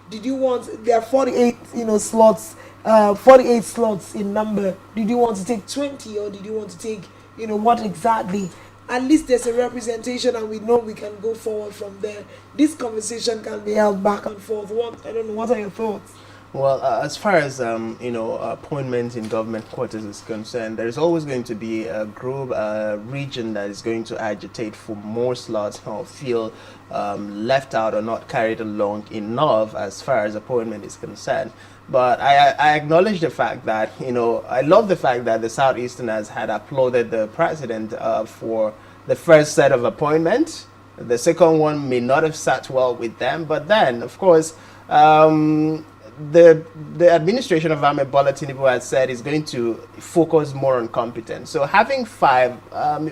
Did you want, there are 48 slots, 48 slots in number. Did you want to take 20, or did you want to take what exactly? At least there's a representation and we know we can go forward from there. This conversation can be held back and forth. I don't know, what are your thoughts? Well, as far as appointments in government quarters is concerned, there's always going to be a group, a region that is going to agitate for more slots or feel left out or not carried along enough as far as appointment is concerned. But I acknowledge the fact that, I love the fact that the Southeasterners had applauded the president for the first set of appointments. The second one may not have sat well with them, but then, of course, the administration of Ahmed Bola Tinubu has said is going to focus more on competence. So having 5,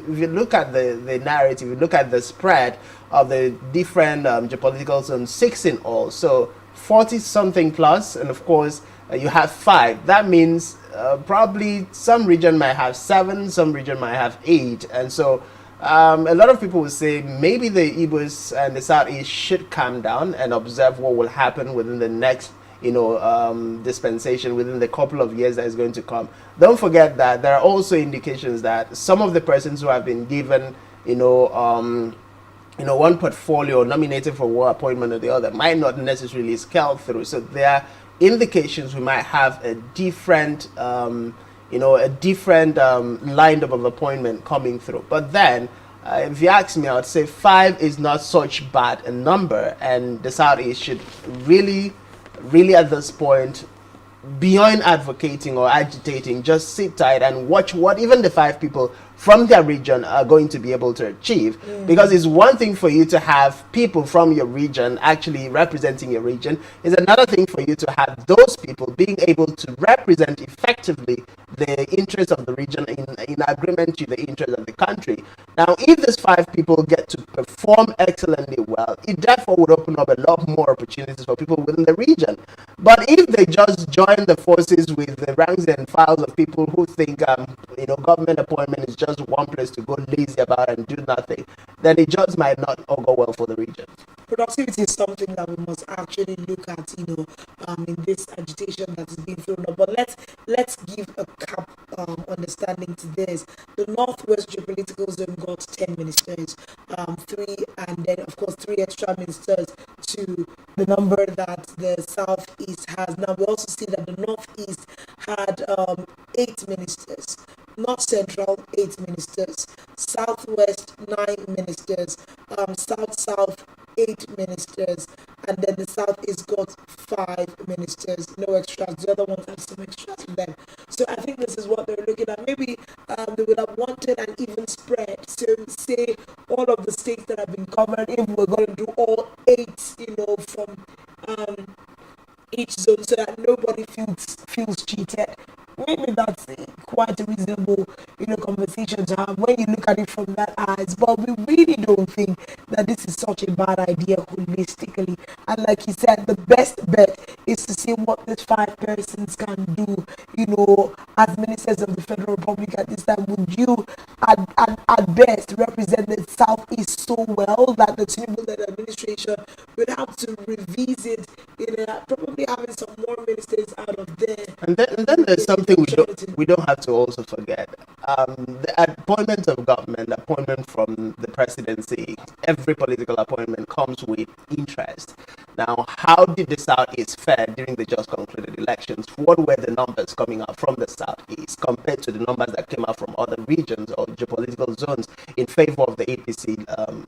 if you look at the narrative, you look at the spread of the different geopolitical zones, 6 in all, so 40 something plus, and of course you have 5. That means probably some region might have 7, some region might have 8, and so a lot of people will say maybe the Igbos and the Southeast should calm down and observe what will happen within the next dispensation, within the couple of years that is going to come. Don't forget that there are also indications that some of the persons who have been given one portfolio nominated for one appointment or the other might not necessarily scale through. So there are indications we might have a different lineup of appointment coming through. But then, if you ask me, I would say 5 is not such bad a number, and the Southeast should really at this point, beyond advocating or agitating, just sit tight and watch what even the 5 people from their region are going to be able to achieve. Because it's one thing for you to have people from your region actually representing your region. It's another thing for you to have those people being able to represent effectively the interests of the region in agreement to the interests of the country. Now, if these 5 people get to perform excellently well, it therefore would open up a lot more opportunities for people within the region. But if they just join the forces with the ranks and files of people who think government appointment is just one place to go lazy about and do nothing, then it just might not all go well for the region. productivity is something that we must actually look at, in this agitation that is being thrown up. But let's give a cap understanding to this. The Northwest geopolitical zone got 10 ministers, three, and then of course three extra ministers to the number that the Southeast has. Now we also see that the Northeast had 8 ministers. North Central, 8 ministers. Southwest, 9 ministers. South, 8 ministers. And then the Southeast got 5 ministers. No extras. The other ones have some extras in them. So I think this is what they're looking at. Maybe they would have wanted an even spread. So say all of the states that have been covered, if we're going to do all 8, from each zone, so that nobody feels cheated. Maybe that's quite a reasonable, conversation to have when you look at it from that eyes. But we really don't think that this is such a bad idea holistically. And like you said, the best bet is to see what these 5 persons can do. As ministers of the Federal Republic at this time, would you, at best, represent the Southeast so well that the Tinubu-led administration would have to revisit, probably having some more ministers out of there. And then there's something we don't have to also forget. The appointment of government, appointment from the presidency, every political appointment comes with interest. Now, how did the Southeast fare during the just concluded elections? What were the numbers coming out from the Southeast compared to the numbers that came out from other regions or geopolitical zones in favor of the APC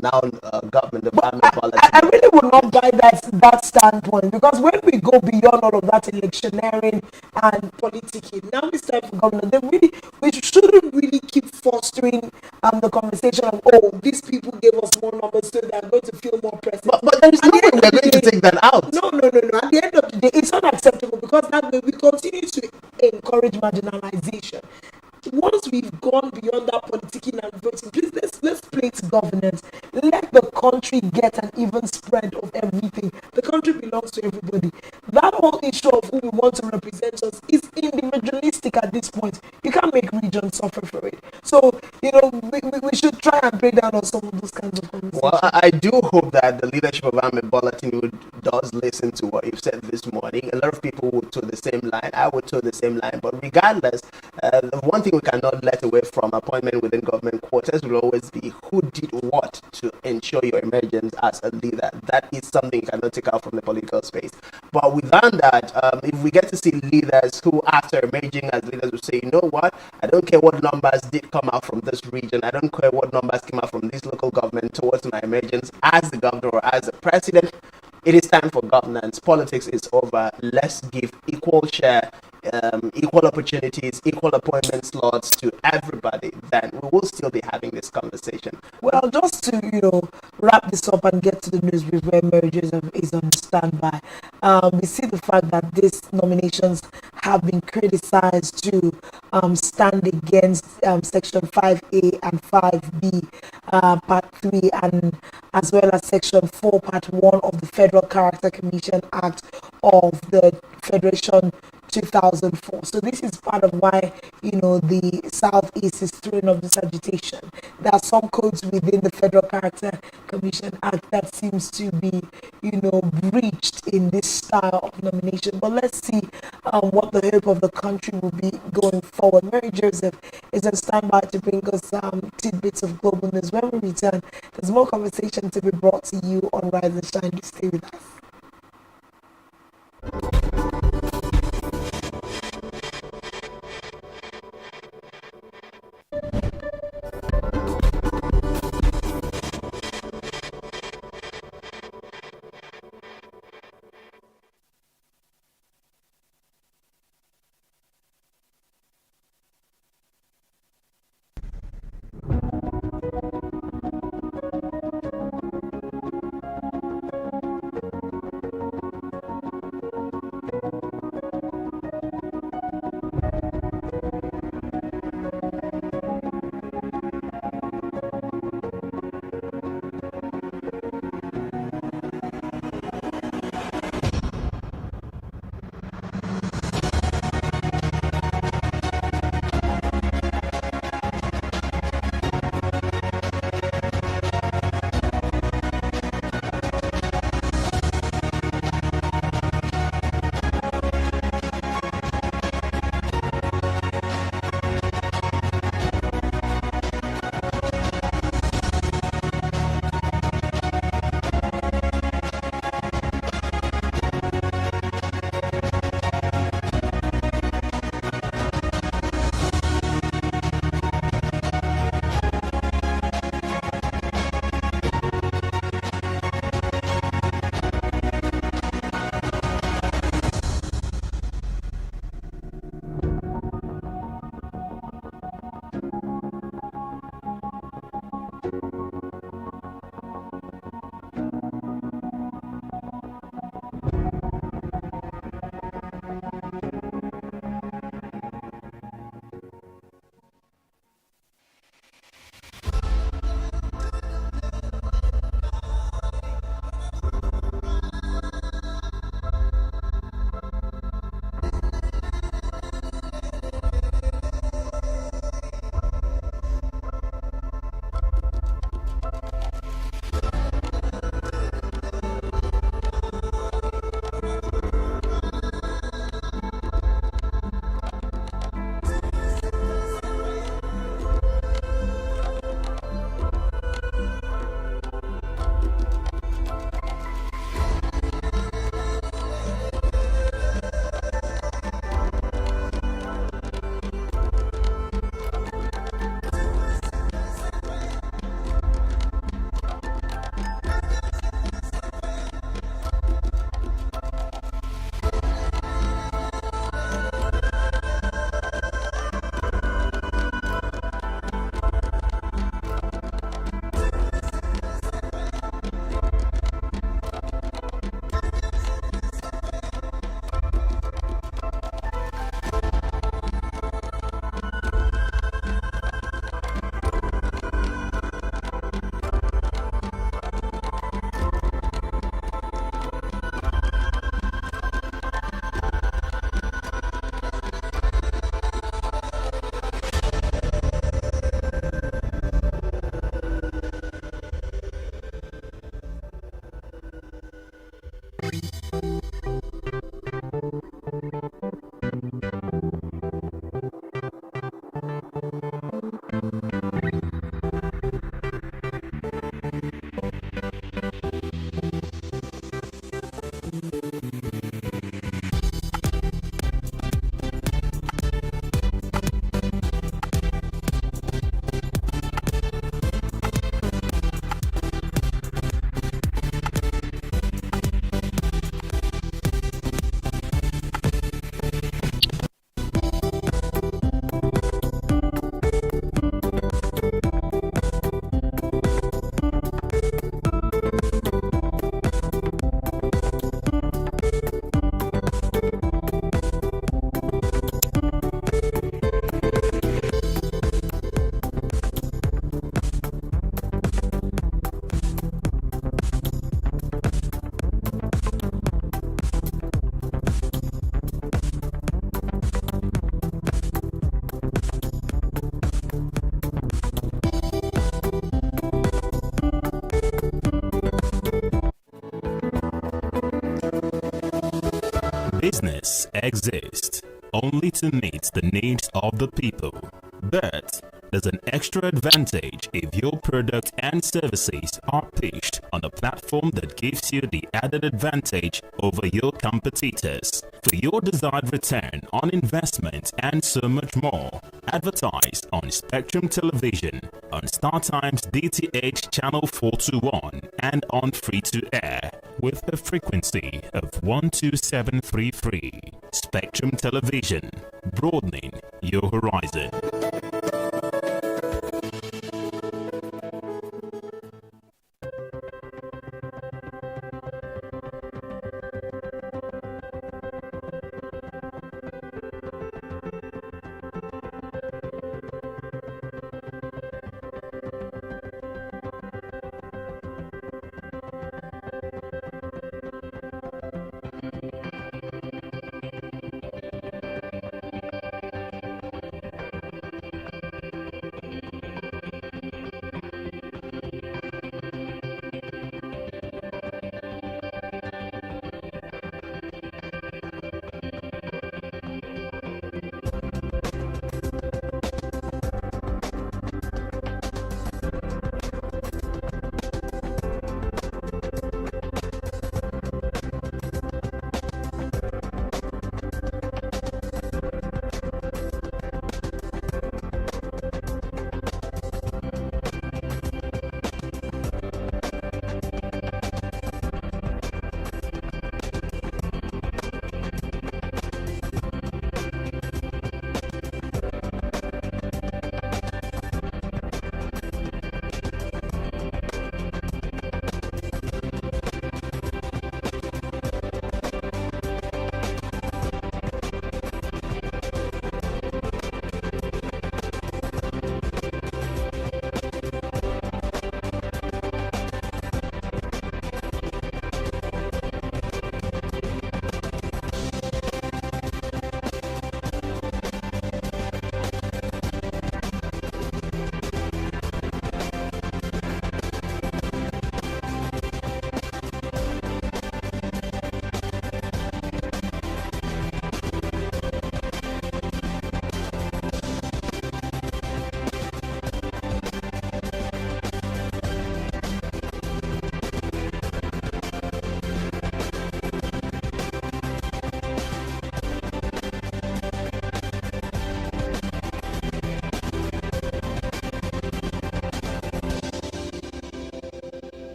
government of Ahmed Bola I Tinubu? really would not buy that standpoint, because when we go beyond all of that electioneering and politicking, now it's time for government. We shouldn't really keep fostering the conversation of, these people gave us more numbers, so they are going to feel more present. But there is no way we're going to take that out. No. At the end of the day, it's unacceptable, because that way we continue to encourage marginalization. Once we've gone beyond that politicking and voting, please let's play to governance. Let the country get an even spread of everything. The country belongs to everybody. That whole issue of who we want to represent us is individualistic at this point. You can't make regions suffer for it. So, we should try and break down on some of those kinds of conversations. Well, I do hope that the leadership of Ahmed Bola Tinubu does listen to what you've said this morning. A lot of people would toe the same line. I would toe the same line. But regardless, the one thing we cannot let away from appointment within government quarters will always be who did what to ensure your emergence as a leader. That is something you cannot take out from the political space. But without that, if we get to see leaders who, after emerging as leaders, will say, you know what, I don't care what numbers did come out from this region, I don't care what numbers came out from this local government towards my emergence as the governor or as the president, it is time for governance. Politics is over. Let's give equal share, equal opportunities, equal appointment slots to everybody. Then we will still be having this conversation. Well, just to wrap this up and get to the news brief where marriages is on standby. We see the fact that these nominations have been criticized to stand against Section 5A and 5B, Part 3, and as well as Section 4, Part 1 of the Federal Character Commission Act of the Federation 2004. So this is part of why the Southeast is throwing up this agitation. There are some codes within the Federal Character Commission Act that seems to be breached in this style of nomination. But let's see what the hope of the country will be going forward. Mary Joseph is on standby to bring us tidbits of global news. When we return, there's more conversation to be brought to you on Rise and Shine. You stay with us. Business exists only to meet the needs of the people, but there's an extra advantage if your product and services are pitched on a platform that gives you the added advantage over your competitors. For your desired return on investment and so much more, advertise on Spectrum Television, on StarTimes DTH Channel 421 and on free-to-air with a frequency of 12733. Spectrum Television, broadening your horizon.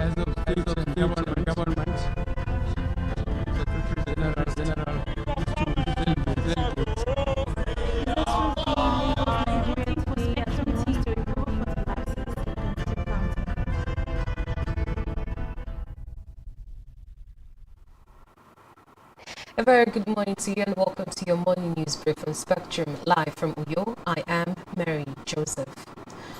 As of government, Secretary General A very good morning to you and welcome to your morning news brief on Spectrum, live from Uyo. I am Mary Joseph.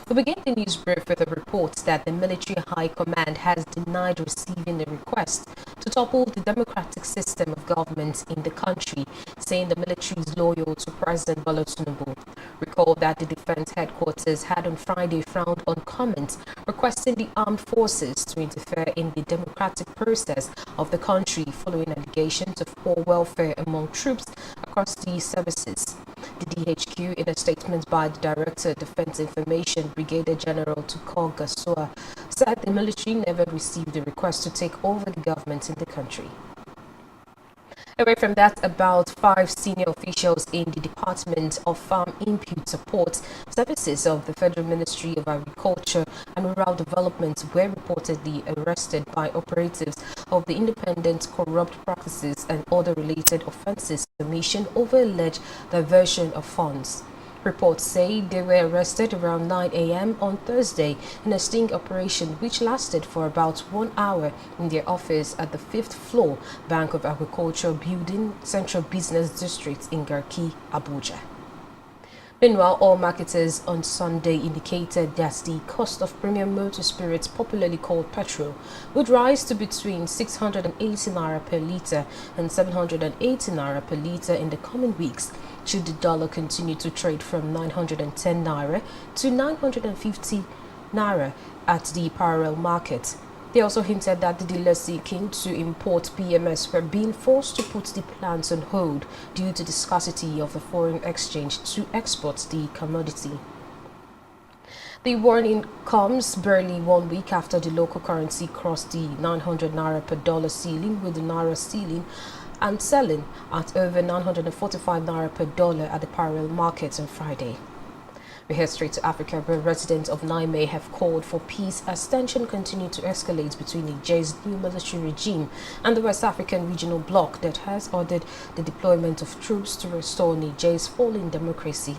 We begin the news brief with a report that the military high command has denied receiving a request to topple the democratic system of government in the country, saying the military is loyal to President Bola Tinubu. Recall that the defense headquarters had on Friday frowned on comments requesting the armed forces to interfere in the democratic process of the country following allegations of poor welfare among troops across the services. The DHQ, in a statement by the Director of Defense Information, Brigadier General Tukur Gasua, said the military never received a request to take over the government in the country. Away from that, about 5 senior officials in the Department of Farm Input Support Services of the Federal Ministry of Agriculture and Rural Development were reportedly arrested by operatives of the Independent Corrupt Practices and Other Related Offences Commission over alleged diversion of funds. Reports say they were arrested around 9 a.m. on Thursday in a sting operation which lasted for about 1 hour in their office at the 5th floor Bank of Agriculture Building, Central Business District in Garki, Abuja. Meanwhile, oil marketers on Sunday indicated that the cost of premium motor spirits, popularly called petrol, would rise to between 680 naira per litre and 780 naira per litre in the coming weeks, should the dollar continue to trade from 910 naira to 950 naira at the parallel market. They also hinted that the dealers seeking to import PMS were being forced to put the plans on hold due to the scarcity of the foreign exchange to export the commodity. The warning comes barely 1 week after the local currency crossed the 900 naira per dollar ceiling, with the naira ceiling and selling at over 945 naira per dollar at the parallel markets on Friday. We head straight to Africa, where residents of Niamey have called for peace as tension continued to escalate between Niger's new military regime and the West African regional bloc that has ordered the deployment of troops to restore Niger's falling democracy.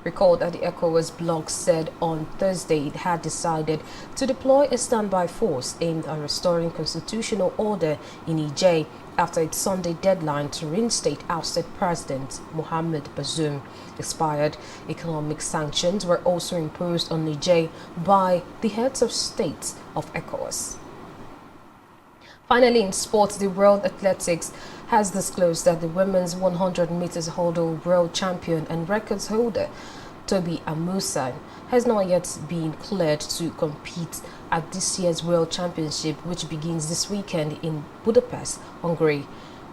Recall that the ECOWAS bloc said on Thursday it had decided to deploy a standby force aimed at restoring constitutional order in Niger after its Sunday deadline to reinstate ousted President Mohamed Bazoum expired. Economic sanctions were also imposed on Niger by the heads of states of ECOWAS. Finally, in sports, the World Athletics has disclosed that the women's 100 meters hurdle world champion and records holder Toby Amusan has not yet been cleared to compete at this year's World Championship, which begins this weekend in Budapest, Hungary.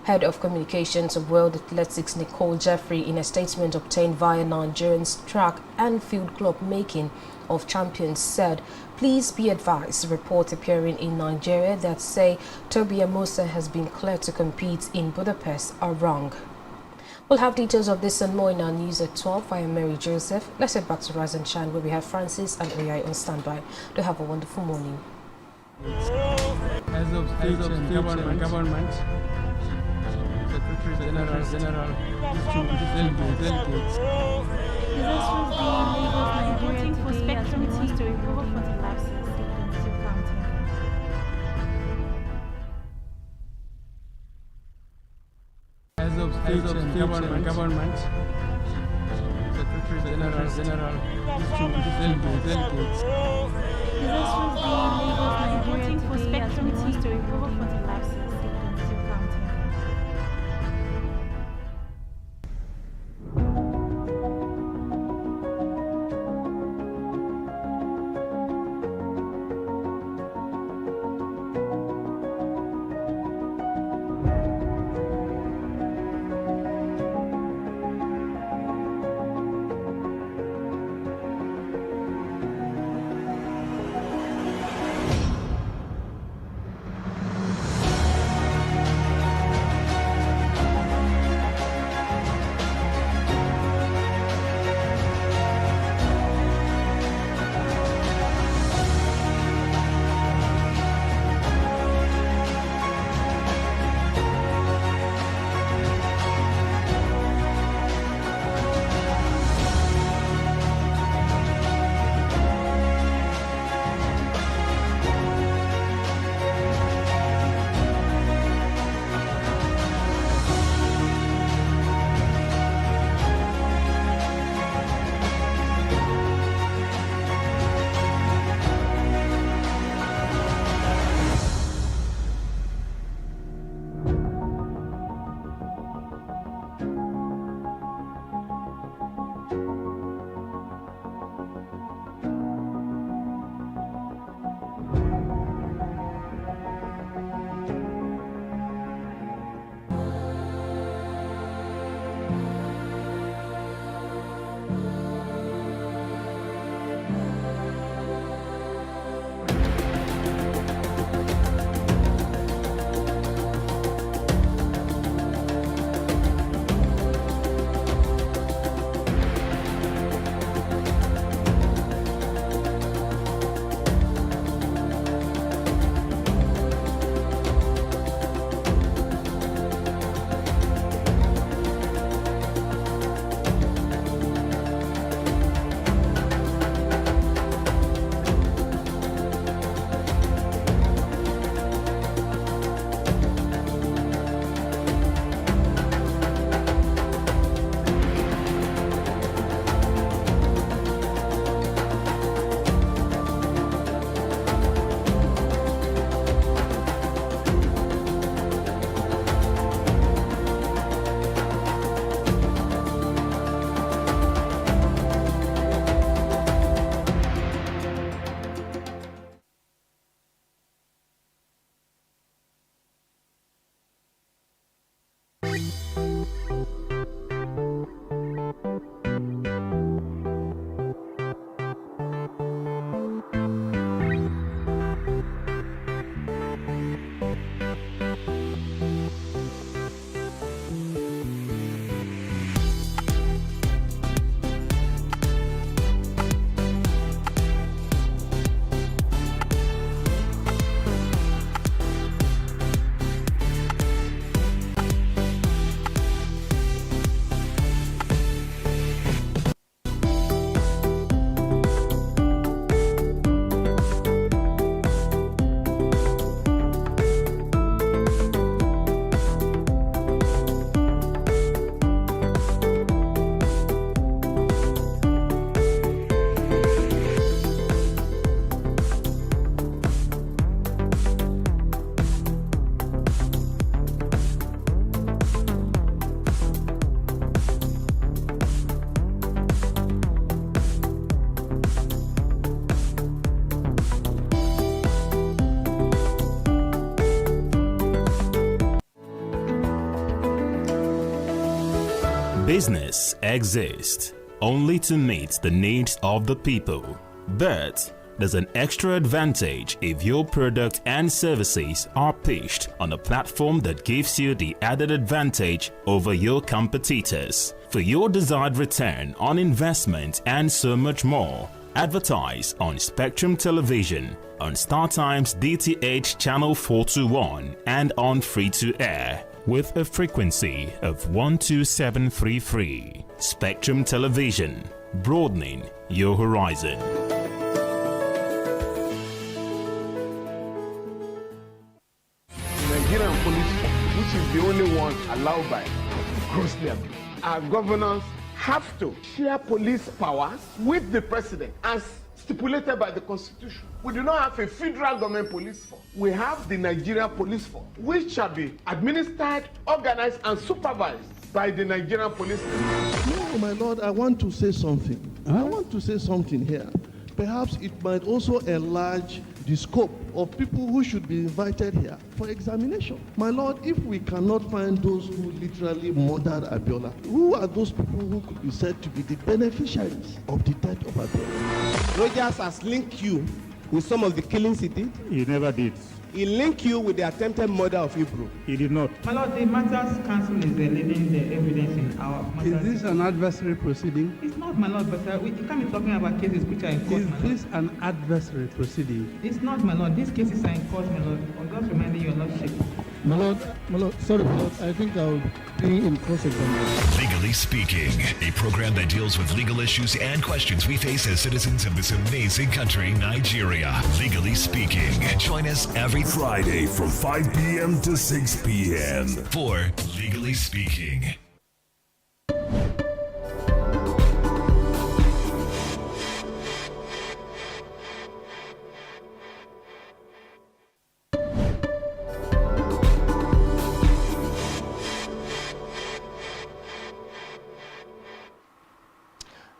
Head of Communications of World Athletics Nicole Jeffrey, in a statement obtained via Nigerian's track and field club making of champions, said, "Please be advised, reports appearing in Nigeria that say Toby Amusa has been cleared to compete in Budapest are wrong." We'll have details of this and more in our news at 12. I am Mary Joseph. Let's head back to Rise and Shine, where we have Francis and Oyai on standby. Do have a wonderful morning. As of state and government, Secretary General, delegates. Users will be enabled voting for spectrum.ng to improve voting license taken into counting. As of state and government, Secretary General, delegates. Users will be enabled voting for spectrum.ng to improve voting license taken into counting. Business exists only to meet the needs of the people. But there's an extra advantage if your product and services are pitched on a platform that gives you the added advantage over your competitors. For your desired return on investment and so much more, advertise on Spectrum Television, on StarTime's DTH Channel 421 and on free-to-air with a frequency of 12733. Spectrum Television, broadening your horizon. Nigerian police, which is the only one allowed by grossly abused. Our governors have to share police powers with the president as stipulated by the constitution. We do not have a federal government police force. We have the Nigerian police force, which shall be administered, organized, and supervised by the Nigerian police. No, my lord, I want to say something. I want to say something here. Perhaps it might also enlarge the scope of people who should be invited here for examination. My lord, if we cannot find those who literally murdered Abiola, who are those people who could be said to be the beneficiaries of the death of Abiola? Rogers has linked you with some of the killings he did. He never did. He linked you with the attempted murder of Hebrew. He did not. My lord, the matters council is leading the evidence in our matters. Is this an adversary proceeding? It's not, my lord, but you can't be talking about cases which are in court, Is this an adversary proceeding? It's not, my lord. These cases are in court, my lord. I'm just reminding you, your lordship. My lord, sorry, my lord, I think I'll be in cross-examination. Legally Speaking, a program that deals with legal issues and questions we face as citizens of this amazing country, Nigeria. Legally Speaking. Join us every Friday from 5 p.m. to 6 p.m. for Legally Speaking.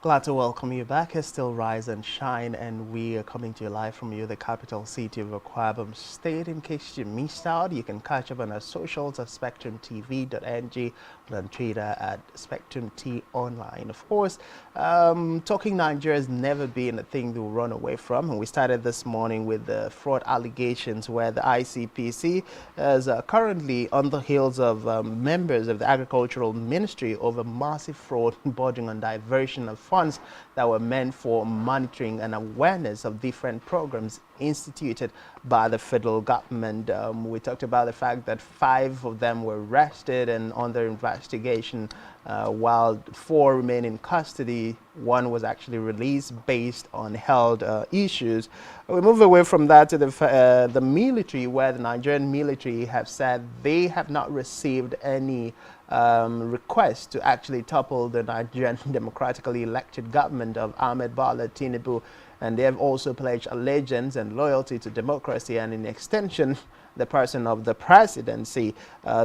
Glad to welcome you back. It's still Rise and Shine, and we are coming to you live from the capital city of Akwa Ibom State. In case you missed out, you can catch up on our socials at spectrum.ng, on Twitter at spectrum.t_online. Of course, talking Nigeria has never been a thing to run away from, and we started this morning with the fraud allegations where the ICPC is currently on the heels of members of the Agricultural Ministry over massive fraud bordering on diversion of funds that were meant for monitoring and awareness of different programs instituted by the federal government. We talked about the fact that 5 of them were arrested and under investigation, while 4 remain in custody. 1 was actually released based on held issues. We move away from that to the military, where the Nigerian military have said they have not received any request to actually topple the Nigerian democratically elected government of Ahmed Bola Tinubu, and they have also pledged allegiance and loyalty to democracy and, in extension, the person of the presidency.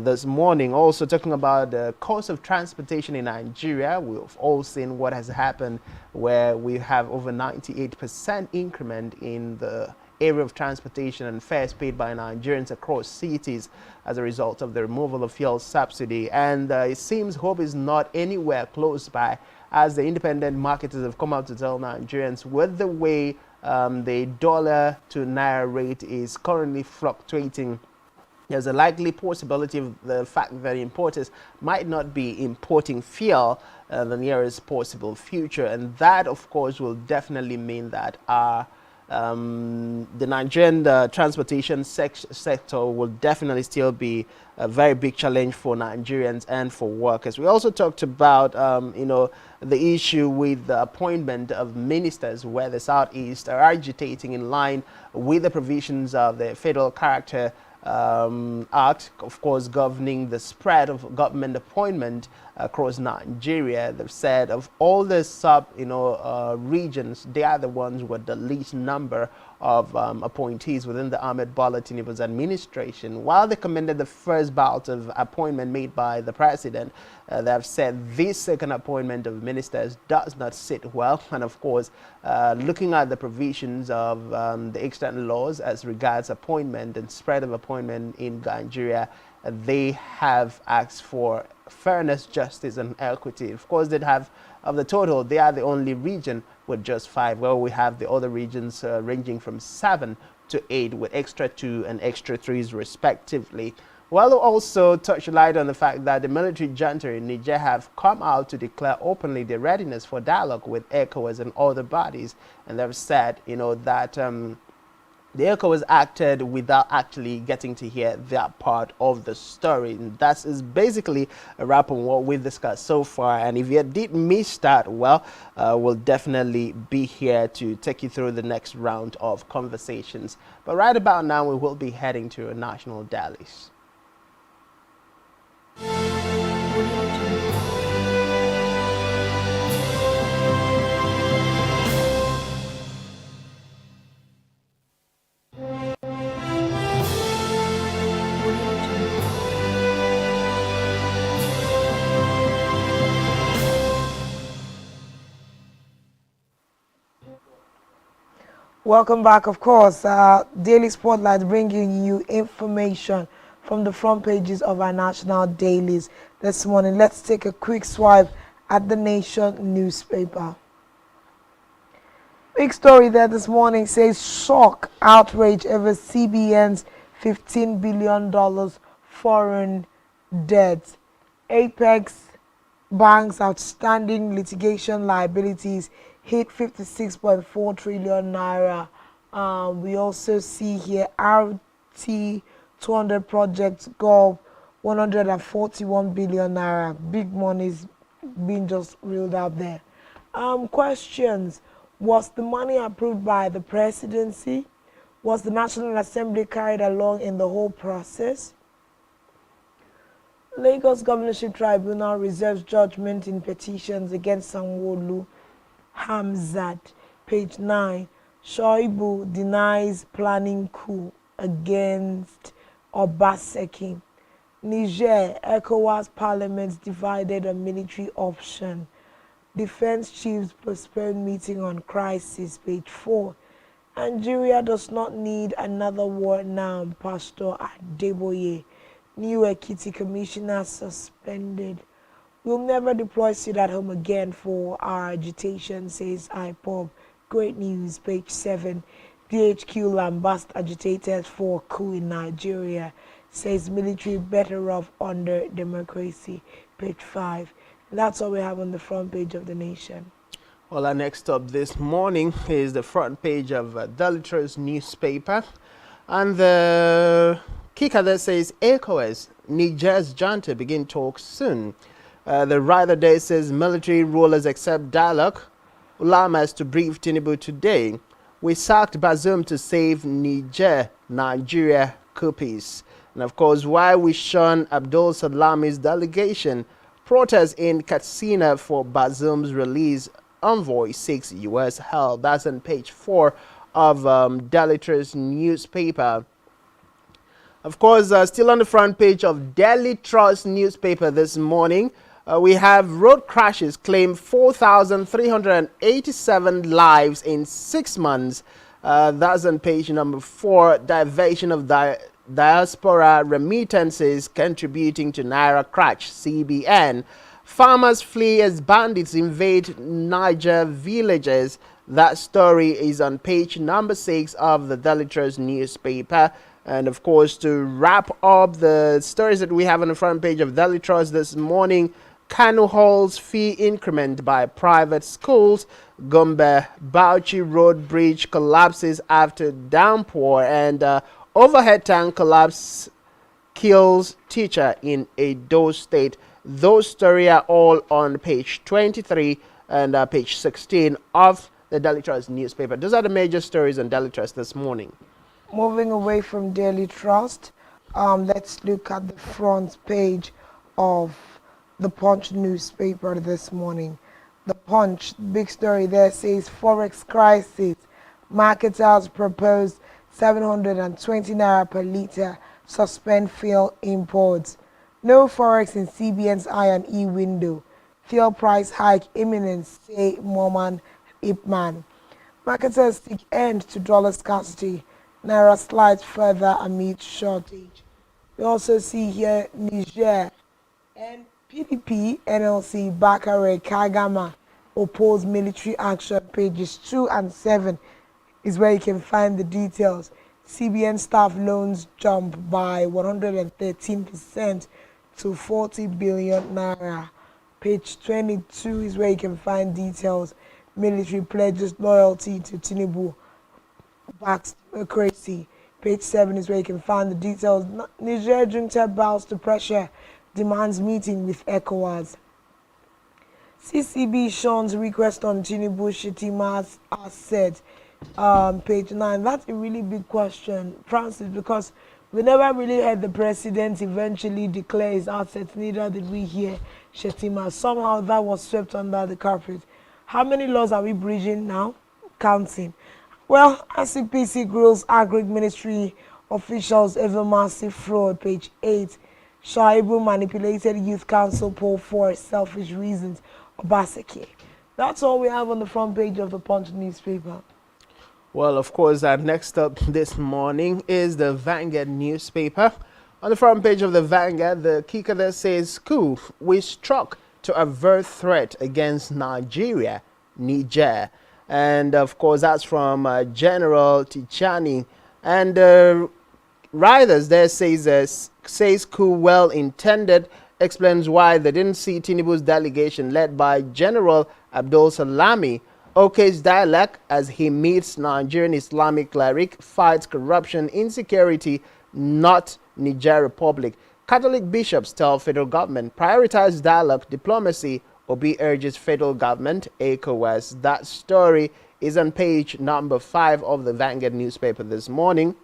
This morning, also talking about the cost of transportation in Nigeria, we've all seen what has happened, where we have over 98% increment in the area of transportation and fares paid by Nigerians across cities as a result of the removal of fuel subsidy. And it seems hope is not anywhere close by, as the independent marketers have come out to tell Nigerians with the way the dollar to naira rate is currently fluctuating, there's a likely possibility of the fact that importers might not be importing fuel the nearest possible future. And that, of course, will definitely mean that the Nigerian transportation sector will definitely still be a very big challenge for Nigerians and for workers. We also talked about, the issue with the appointment of ministers, where the Southeast are agitating in line with the provisions of the Federal Character Act, of course, governing the spread of government appointment across Nigeria. They've said of all the sub regions, they are the ones with the least number of appointees within the Ahmed Bola Tinubu's administration. While they commended the first bout of appointment made by the president, they have said this second appointment of ministers does not sit well. And of course, looking at the provisions of the extant laws as regards appointment and spread of appointment in Nigeria, they have asked for fairness, justice, and equity. Of course, they'd have, of the total, they are the only region with just 5. Well, we have the other regions ranging from 7 to 8 with extra 2 and extra 3s respectively. Well, also touch light on the fact that the military junta in Niger have come out to declare openly their readiness for dialogue with ECOWAS and other bodies, and they've said, that the ECOWAS acted without actually getting to hear that part of the story. And that is basically a wrap on what we've discussed so far. And if you did miss that, well, we'll definitely be here to take you through the next round of conversations. But right about now, we will be heading to a national dailies. Welcome back, of course. Daily Spotlight bringing you information from the front pages of our national dailies this morning. Let's take a quick swipe at the Nation newspaper. Big story there this morning says shock, outrage over CBN's $15 billion foreign debt. Apex Bank's outstanding litigation liabilities hit 56.4 trillion naira. We also see here RT 200 projects gov 141 billion naira. Big money's being just reeled out there. Questions: was the money approved by the presidency? Was the National Assembly carried along in the whole process? Lagos Governorship Tribunal reserves judgment in petitions against Sanwo-Olu. Hamzat, page 9. Shoibu denies planning coup against Obaseki. Niger, ECOWAS parliament divided on military option. Defense chiefs postpone meeting on crisis, page 4. Nigeria does not need another war now, Pastor Adeboye. New Ekiti commissioner suspended. We'll never deploy sit at home again for our agitation, says IPOB. Great news, page 7. DHQ lambast agitators for coup in Nigeria, says military better off under democracy, page 5. And that's all we have on the front page of the Nation. Well, our next up this morning is the front page of Delitra's newspaper. And the kicker there says ECOWAS, Niger's junta begin talks soon. The writer there says military rulers accept dialogue. Ulama is to brief Tinubu today. We sacked Bazoum to save Nigeria copies. And of course, why we shun Abdul Salami's delegation. Protests in Katsina for Bazoum's release. Envoy seeks U.S. help. That's on page 4 of Delitra's newspaper. Of course, still on the front page of Daily Trust newspaper this morning, we have road crashes claim 4,387 lives in 6 months. That's on page number 4. Diversion of diaspora remittances contributing to Naira crash, CBN. Farmers flee as bandits invade Niger villages. That story is on page number 6 of the Daily Trust newspaper. And of course, to wrap up the stories that we have on the front page of Daily Trust this morning, Kanu Hall's fee increment by private schools. Gombe Bauchi Road Bridge collapses after downpour, and overhead tank collapse kills teacher in Edo State. Those stories are all on page 23 and page 16 of the Daily Trust newspaper. Those are the major stories on Daily Trust this morning. Moving away from Daily Trust, let's look at the front page of the Punch newspaper this morning. The Punch, big story there says Forex crisis. Marketers propose 720 naira per litre, suspend fuel imports. No Forex in CBN's I&E window. Fuel price hike imminent, say Moman Ipman. Marketers seek end to dollar scarcity. Naira slides further amid shortage. We also see here Niger. PDP, NLC, Bakare, Kagama oppose military action. Pages 2 and 7 is where you can find the details. CBN staff loans jump by 113% to 40 billion naira. Page 22 is where you can find details. Military pledges loyalty to Tinubu, backs democracy. Page 7 is where you can find the details. Niger junta bows to pressure, demands meeting with ECOWAS. CCB Sean's request on Tinubu Shetima's asset. Page 9. That's a really big question, Francis, because we never really heard the president eventually declare his assets, neither did we hear Shetima. Somehow that was swept under the carpet. How many laws are we breaching now? Counting. Well, ICPC grows agri ministry officials ever massive fraud. Page 8. Shaibu manipulated youth council poll for selfish reasons. Obaseki. That's all we have on the front page of the Punch newspaper. Well, of course, next up this morning is the Vanguard newspaper. On the front page of the Vanguard, the kicker that says, coup, we struck to avert threat against Niger. And of course, that's from General Tichani. And Riders there says coup well intended, explains why they didn't see Tinubu's delegation led by General Abdul Salami. OK's dialogue as he meets Nigerian Islamic cleric, fights corruption, insecurity, not Niger Republic. Catholic bishops tell federal government prioritize dialogue, diplomacy. Obi urges federal government, ECOWAS. That story is on page number 5 of the Vanguard newspaper this morning.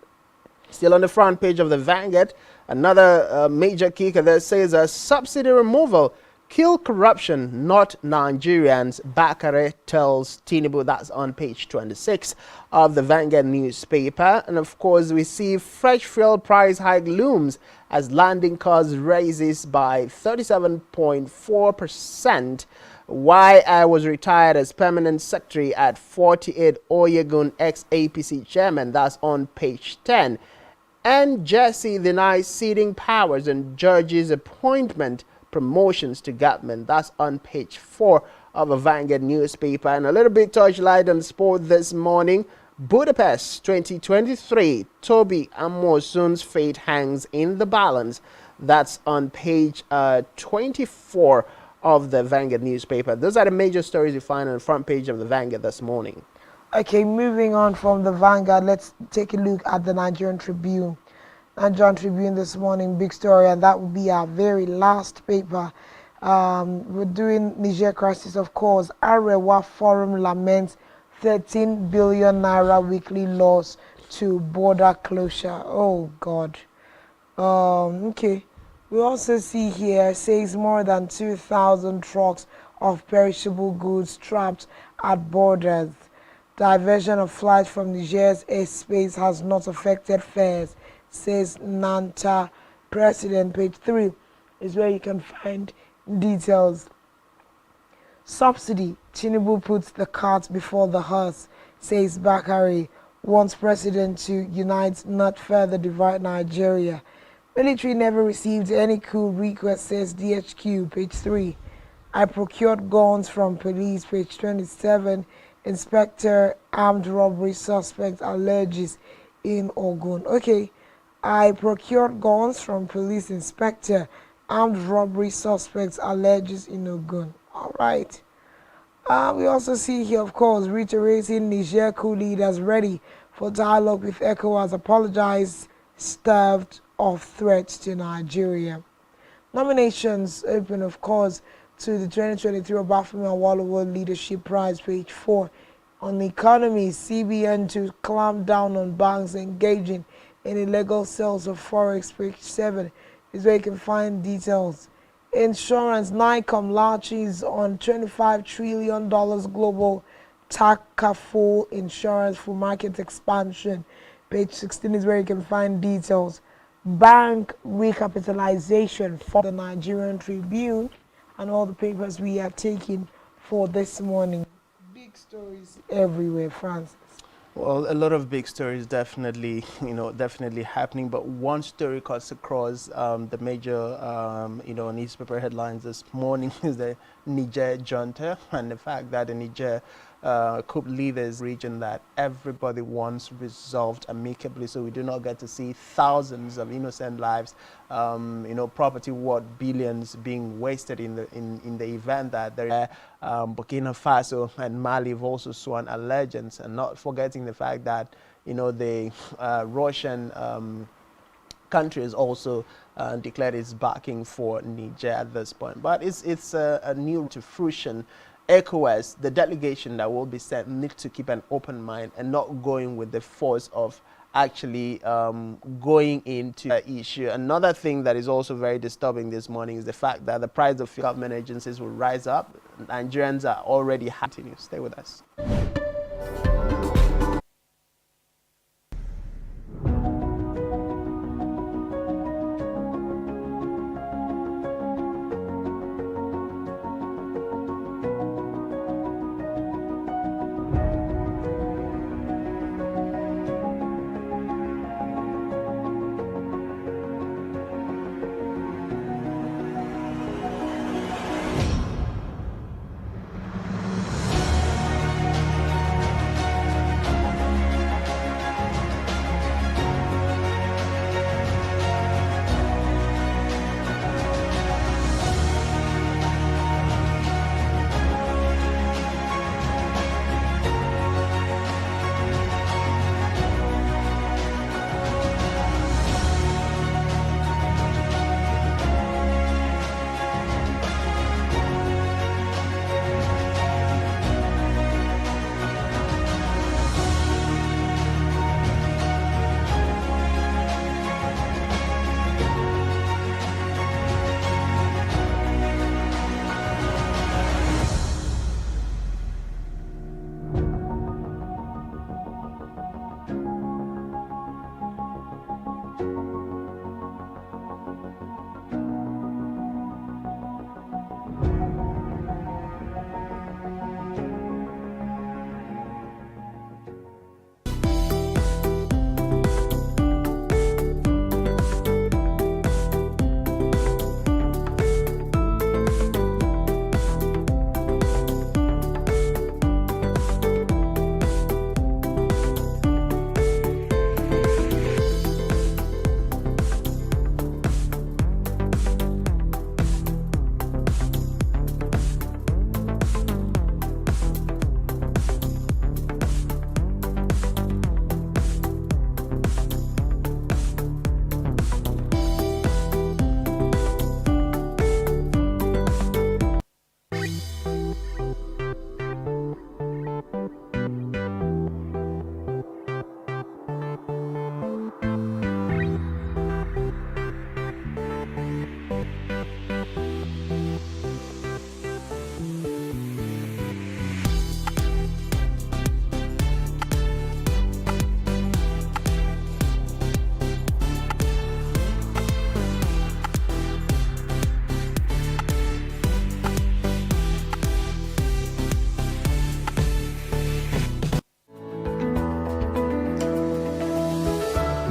Still on the front page of the Vanguard, another major kicker that says a subsidy removal kill corruption, not Nigerians, Bakare tells Tinubu. That's on page 26 of the Vanguard newspaper. And of course, we see fresh fuel price hike looms as landing cost raises by 37.4%. Why I was retired as permanent secretary at 48 Oyegun ex-APC chairman. That's on page 10. And Jesse denies ceding powers and judges' appointment promotions to government. That's on page 4 of a Vanguard newspaper. And a little bit touchlight on sport this morning. Budapest 2023, Toby Amosun's fate hangs in the balance. That's on page 24 of the Vanguard newspaper. Those are the major stories you find on the front page of the Vanguard this morning. Okay, moving on from the Vanguard, let's take a look at the Nigerian Tribune. Nigerian Tribune this morning, big story, and that will be our very last paper. We're doing Niger crisis, of course. Arewa Forum laments 13 billion naira weekly loss to border closure. Oh, God. Okay. We also see here, says more than 2,000 trucks of perishable goods trapped at borders. Diversion of flights from Niger's airspace has not affected fares, says Nanta president. Page 3 is where you can find details. Subsidy. Tinubu puts the cart before the horse, says Bakari. Wants president to unite, not further divide Nigeria. Military never received any coup request, says DHQ. Page 3. I procured guns from police. Page 27. Inspector armed robbery suspect alleges in Ogun. Okay. I procured guns from police inspector. Armed robbery suspects alleges in Ogun. All right. We also see here, of course, reiterating Niger coup leaders ready for dialogue with ECOWAS. Apologize, starved of threats to Nigeria. Nominations open, of course, to the 2023 Obafemi Awolowo Leadership Prize. Page 4. On the economy, CBN to clamp down on banks engaging in illegal sales of forex. Page 7 is where you can find details. Insurance, NICOM launches on $25 trillion global TACAFO insurance for market expansion. Page 16 is where you can find details. Bank recapitalization for the Nigerian Tribune and all the papers we are taking for this morning. Big stories everywhere, Francis. Well, a lot of big stories definitely, definitely happening. But one story cuts across the major, newspaper headlines this morning is the Niger junta and the fact that the Niger coup leaders region that everybody wants resolved amicably, so we do not get to see thousands of innocent lives, property worth billions being wasted in the event that there. Burkina Faso and Mali have also sworn allegiance, and not forgetting the fact that the Russian country has also declared its backing for Niger at this point. But it's a new to fruition. ECOWAS, the delegation that will be sent, need to keep an open mind and not going with the force of actually going into the issue. Another thing that is also very disturbing this morning is the fact that the price of government agencies will rise up. Nigerians are already happy. Stay with us.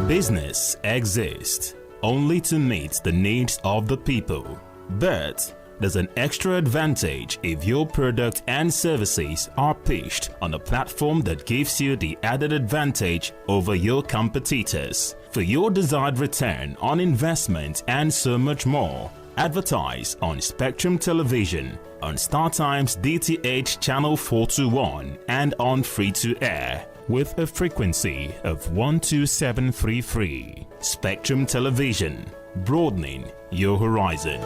Business exists only to meet the needs of the people, but there's an extra advantage if your product and services are pitched on a platform that gives you the added advantage over your competitors. For your desired return on investment and so much more, advertise on Spectrum Television, on StarTime's DTH Channel 421 and on free-to-air with a frequency of 12733. Spectrum Television, broadening your horizon.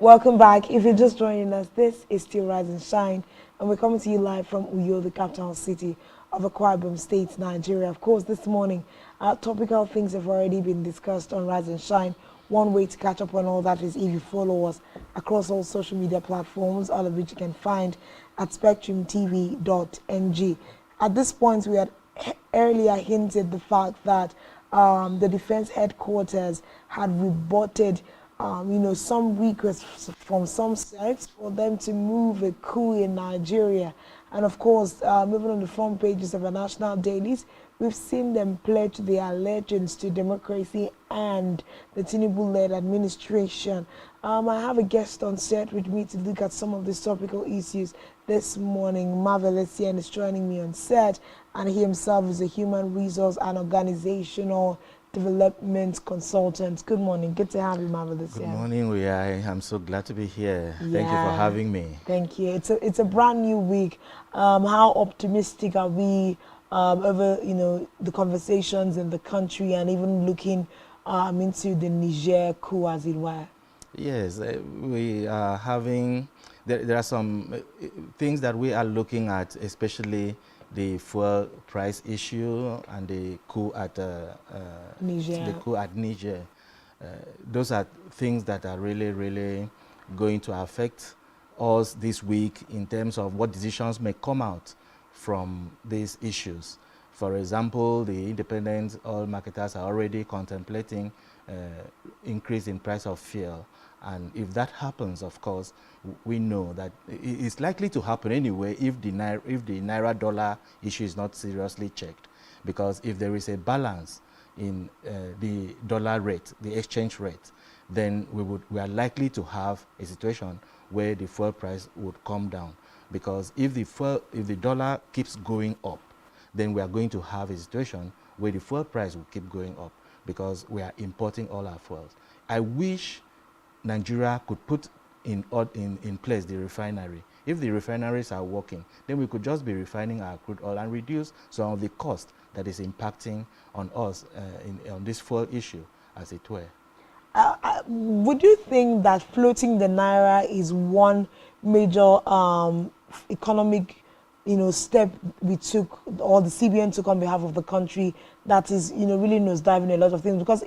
Welcome back. If you're just joining us, this is still Rise and Shine, and we're coming to you live from Uyo, the capital city of Akwa Ibom State, Nigeria. Of course, this morning, topical things have already been discussed on Rise and Shine. One way to catch up on all that is if you follow us across all social media platforms, all of which you can find at spectrum.ng. At this point, we had earlier hinted the fact that the defense headquarters had rebutted some requests from some sects for them to move a coup in Nigeria. And of course, moving on the front pages of our national dailies, we've seen them pledge their allegiance to democracy and the Tinubu-led administration. I have a guest on set with me to look at some of these topical issues this morning. Marvelous Yen is joining me on set, and he himself is a human resource and organizational development consultant. Good morning. Good to have you, Marvelous. Good morning, I'm so glad to be here. Thank you for having me. Thank you. It's a brand new week. How optimistic are we over the conversations in the country and even looking into the Niger coup, as it were? Yes, we are having. There are some things that we are looking at, especially the fuel price issue and the coup at Niger. The coup at Niger. Those are things that are really going to affect us this week in terms of what decisions may come out from these issues. For example, the independent oil marketers are already contemplating increase in price of fuel. And if that happens, of course, we know that it's likely to happen anyway if the Naira dollar issue is not seriously checked. Because if there is a balance in the dollar rate, the exchange rate, then we are likely to have a situation where the fuel price would come down. Because if the dollar keeps going up, then we are going to have a situation where the fuel price will keep going up because we are importing all our fuels. I wish Nigeria could put in place the refinery. If the refineries are working, then we could just be refining our crude oil and reduce some of the cost that is impacting on us on this fuel issue, as it were. Would you think that floating the Naira is one major economic step we took, or the CBN took on behalf of the country, that is really nosediving a lot of things? Because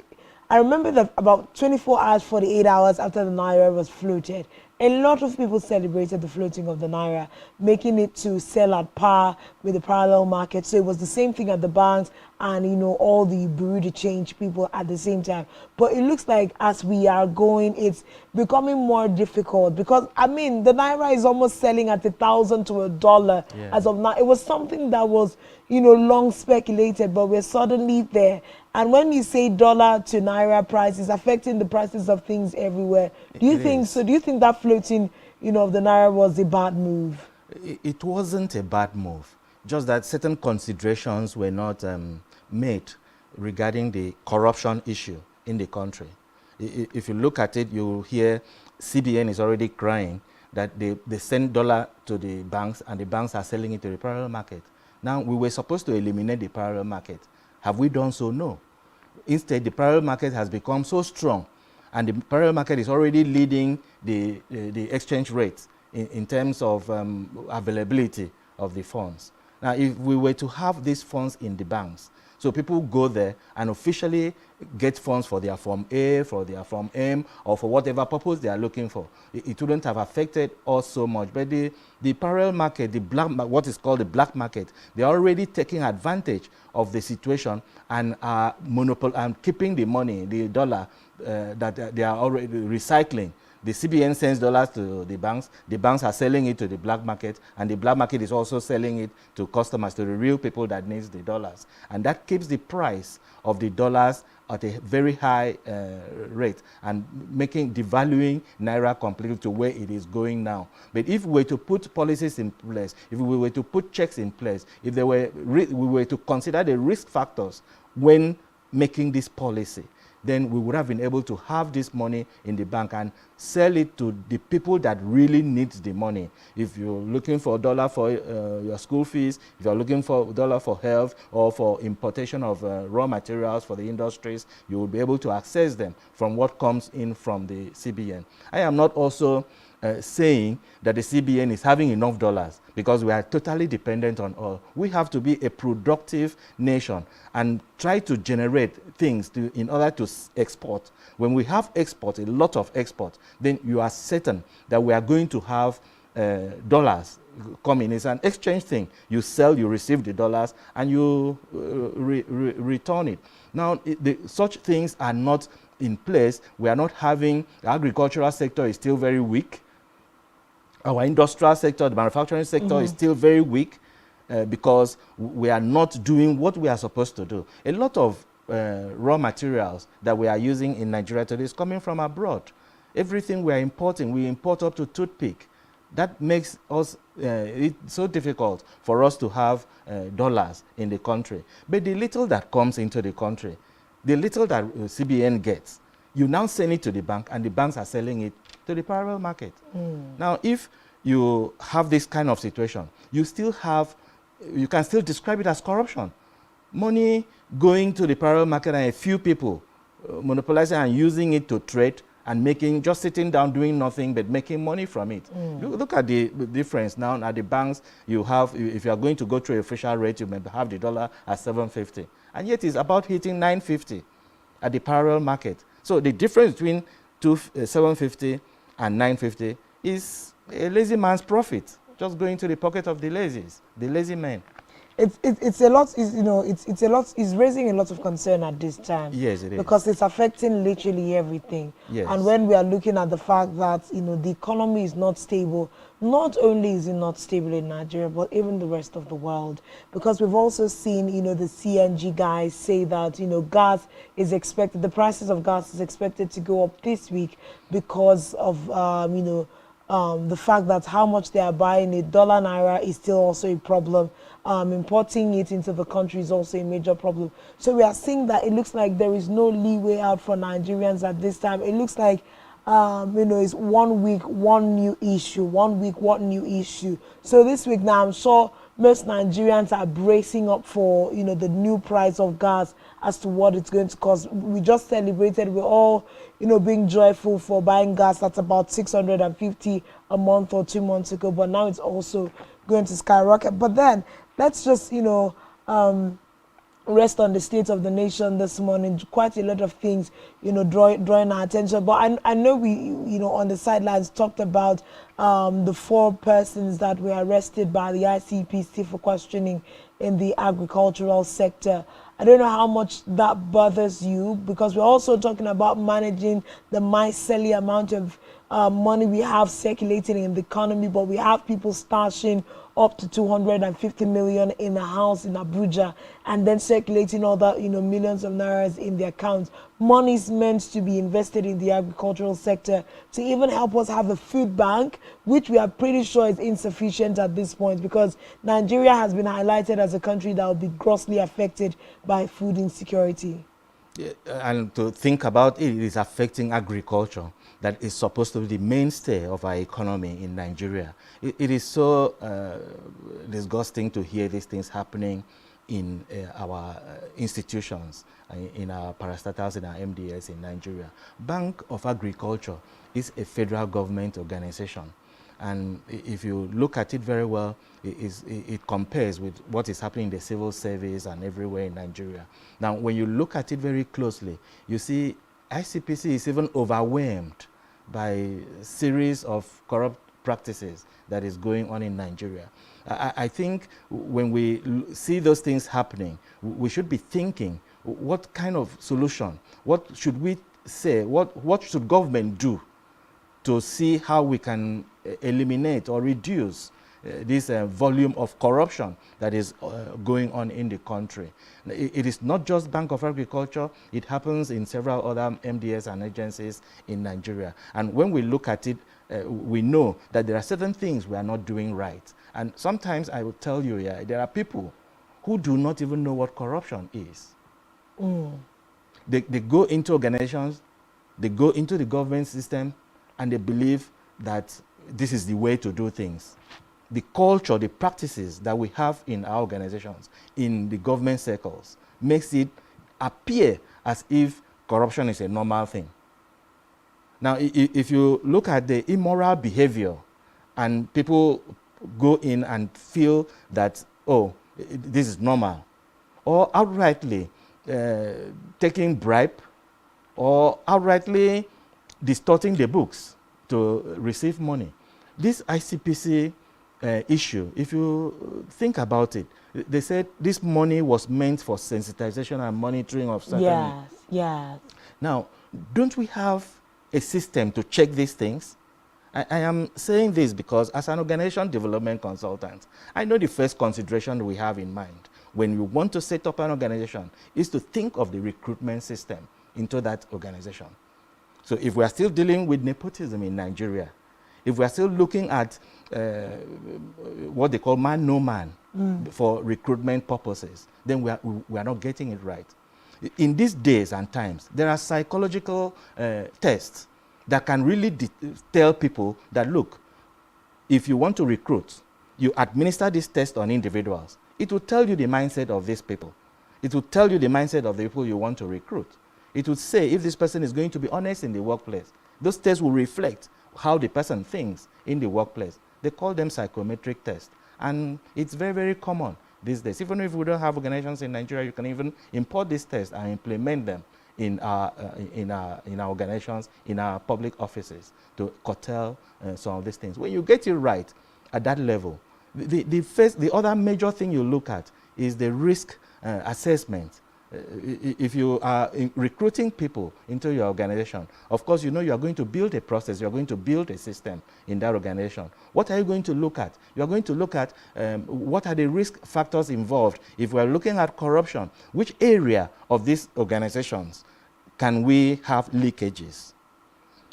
I remember that about 24 hours, 48 hours after the Naira was floated, a lot of people celebrated the floating of the Naira, making it to sell at par with the parallel market. So it was the same thing at the banks and, all the bureau de change people at the same time. But it looks like as we are going, it's becoming more difficult because, the Naira is almost selling at $1,000 to $1 as of now. It was something that was, long speculated, but we're suddenly there. And when you say dollar to Naira price, it's affecting the prices of things everywhere. Do you think so? Do you think that floating, of the Naira was a bad move? It wasn't a bad move. Just that certain considerations were not made regarding the corruption issue in the country. If you look at it, you'll hear CBN is already crying that they send dollar to the banks and the banks are selling it to the parallel market. Now, we were supposed to eliminate the parallel market. Have we done so? No. Instead, the parallel market has become so strong, and the parallel market is already leading the exchange rates in terms of availability of the funds. Now, if we were to have these funds in the banks, so people go there and officially get funds for their Form A, for their Form M, or for whatever purpose they are looking for, it wouldn't have affected us so much. But the parallel market, what is called the black market, they're already taking advantage of the situation and are keeping the money, the dollar, that they are already recycling. The CBN sends dollars to the banks are selling it to the black market, and the black market is also selling it to customers, to the real people that needs the dollars. And that keeps the price of the dollars at a very high rate and devaluing Naira completely to where it is going now. But if we were to put policies in place, if we were to put checks in place, if we were to consider the risk factors when making this policy, then we would have been able to have this money in the bank and sell it to the people that really need the money. If you're looking for a dollar for your school fees, if you're looking for a dollar for health or for importation of raw materials for the industries, you will be able to access them from what comes in from the CBN. I am not also saying that the CBN is having enough dollars, because we are totally dependent on oil. We have to be a productive nation and try to generate things in order to export. When we have export, a lot of export, then you are certain that we are going to have dollars coming. It's an exchange thing. You sell, you receive the dollars, and you return it. Now, such things are not in place. We are not having, the agricultural sector is still very weak. Our industrial sector, the manufacturing sector is still very weak because we are not doing what we are supposed to do. A lot of raw materials that we are using in Nigeria today is coming from abroad. Everything we are importing, we import up to toothpick. That makes us it so difficult for us to have dollars in the country. But the little that comes into the country, the little that CBN gets, you now send it to the bank, and the banks are selling it to the parallel market. Now, if you have this kind of situation, you can still describe it as corruption. Money going to the parallel market and a few people monopolizing and using it to trade and just sitting down doing nothing but making money from it. Look at the difference now. At the banks, you have, if you are going to go through a official rate, you may have the dollar at 750, and yet it's about hitting 950 at the parallel market. So the difference between 750 and 950 is a lazy man's profit, just going to the pocket of the lazy men. It's a lot. It's a lot. It's raising a lot of concern at this time. Yes, it is, because it's affecting literally everything. Yes. And when we are looking at the fact that the economy is not stable, not only is it not stable in Nigeria, but even the rest of the world. Because we've also seen the CNG guys say that gas is expected. The prices of gas is expected to go up this week because of the fact that how much they are buying it. Dollar naira is still also a problem. Importing it into the country is also a major problem. So we are seeing that it looks like there is no leeway out for Nigerians at this time. It looks like it's 1 week, one new issue, 1 week, one new issue. So this week now, I'm sure most Nigerians are bracing up for the new price of gas as to what it's going to cost. We just celebrated, we're all being joyful for buying gas at about 650 a month or 2 months ago, but now it's also going to skyrocket. But then let's just rest on the state of the nation this morning. Quite a lot of things drawing our attention, but I know we on the sidelines talked about the 4 persons that were arrested by the ICPC for questioning in the agricultural sector. I don't know how much that bothers you, because we're also talking about managing the miserly amount of money we have circulating in the economy, but we have people stashing up to 250 million in a house in Abuja and then circulating all that millions of nairas in their accounts. Money is meant to be invested in the agricultural sector to even help us have a food bank, which we are pretty sure is insufficient at this point, because Nigeria has been highlighted as a country that will be grossly affected by food insecurity. Yeah, and to think about it, it is affecting agriculture that is supposed to be the mainstay of our economy in Nigeria. It is so disgusting to hear these things happening in our institutions, in our parastatals, in our MDS in Nigeria. Bank of Agriculture is a federal government organization. And if you look at it very well, it compares with what is happening in the civil service and everywhere in Nigeria. Now, when you look at it very closely, you see ICPC is even overwhelmed by a series of corrupt practices that is going on in Nigeria. I think when we see those things happening, we should be thinking, what kind of solution, what should we say, what should government do to see how we can eliminate or reduce this volume of corruption that is going on in the country. It is not just Bank of Agriculture, it happens in several other MDS and agencies in Nigeria. And when we look at it, we know that there are certain things we are not doing right. And sometimes I will tell you, there are people who do not even know what corruption is. They go into organizations, they go into the government system, and they believe that this is the way to do things. The culture, the practices that we have in our organizations, in the government circles, makes it appear as if corruption is a normal thing. Now, if you look at the immoral behavior and people go in and feel that, oh, this is normal, or outrightly taking bribe, or outrightly distorting the books to receive money. This ICPC issue, if you think about it, they said this money was meant for sensitization and monitoring of certain. Yes, yes. Now, don't we have a system to check these things? I am saying this because as an organization development consultant, I know the first consideration we have in mind when you want to set up an organization is to think of the recruitment system into that organization. So if we are still dealing with nepotism in Nigeria, if we are still looking at what they call man no man for recruitment purposes, then we are not getting it right. In these days and times, there are psychological tests that can really tell people that, look, if you want to recruit, you administer this test on individuals. It will tell you the mindset of these people. It will tell you the mindset of the people you want to recruit. It will say if this person is going to be honest in the workplace. Those tests will reflect how the person thinks in the workplace. They call them psychometric tests. And it's very, very common these days. Even if we don't have organizations in Nigeria, you can even import these tests and implement them in our organizations, in our public offices to curtail some of these things. When you get it right at that level, the other major thing you look at is the risk assessment. If you are recruiting people into your organization, of course, you know you are going to build a process, you are going to build a system in that organization. What are you going to look at? You are going to look at what are the risk factors involved. If we are looking at corruption, which area of these organizations can we have leakages?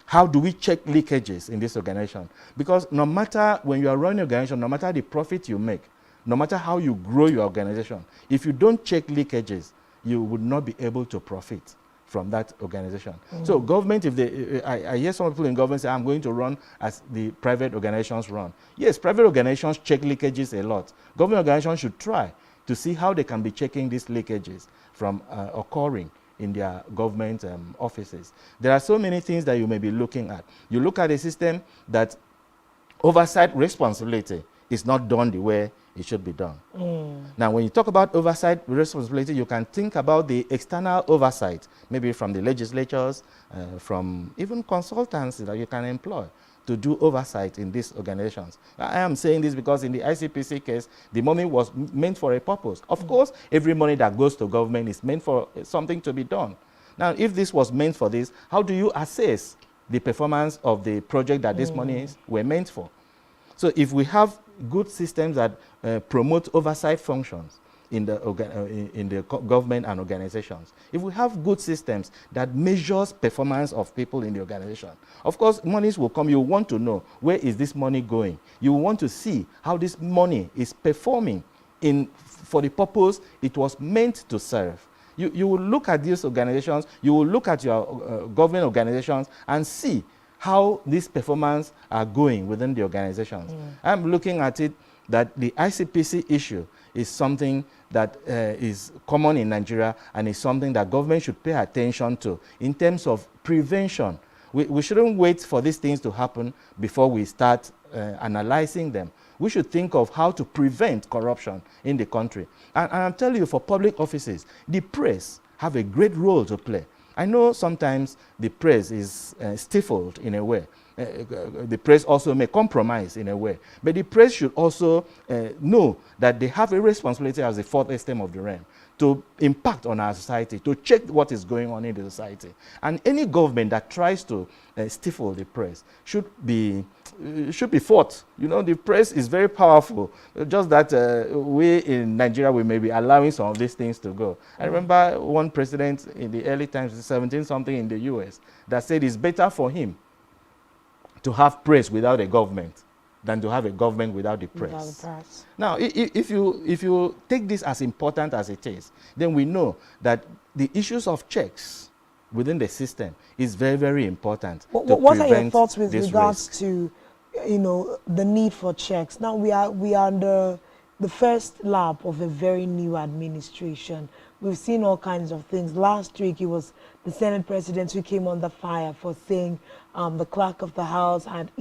How do we check leakages in this organization? Because no matter when you are running an organization, no matter the profit you make, no matter how you grow your organization, if you don't check leakages, you would not be able to profit from that organization. So government, if they, I hear some people in government say, I'm going to run as the private organizations run. Yes, private organizations check leakages a lot. Government organizations should try to see how they can be checking these leakages from occurring in their government offices. There are so many things that you may be looking at. You look at a system that oversight responsibility is not done the way it should be done. Now, when you talk about oversight responsibility, you can think about the external oversight, maybe from the legislatures, from even consultants that you can employ to do oversight in these organizations. I am saying this because in the ICPC case, the money was meant for a purpose. Of course, every money that goes to government is meant for something to be done. Now, if this was meant for this, how do you assess the performance of the project that these monies were meant for? So if we have good systems that promote oversight functions in the government and organizations, if we have good systems that measures performance of people in the organization, of course, monies will come. You want to know, where is this money going? You want to see how this money is performing for the purpose it was meant to serve. You will look at these organizations, you will look at your government organizations and see how these performance are going within the organizations. I'm looking at it that the ICPC issue is something that is common in Nigeria and is something that government should pay attention to in terms of prevention. We shouldn't wait for these things to happen before we start analyzing them. We should think of how to prevent corruption in the country. And I'm telling you, for public offices, the press have a great role to play. I know sometimes the press is stifled in a way. The press also may compromise in a way. But the press should also know that they have a responsibility as the fourth estate of the realm to impact on our society, to check what is going on in the society. And any government that tries to stifle the press should be fought. You know, the press is very powerful. Just that we in Nigeria, we may be allowing some of these things to go. I remember one president in the early times, 17-something in the US, that said it's better for him to have press without a government than to have a government without the press. Without the press. Now, if you take this as important as it is, then we know that the issues of checks within the system is very, very important. What are your thoughts with regards risk. to, the need for checks? Now we are under the first lap of a very new administration. We've seen all kinds of things. Last week it was the Senate president who came under fire for saying the clerk of the House had,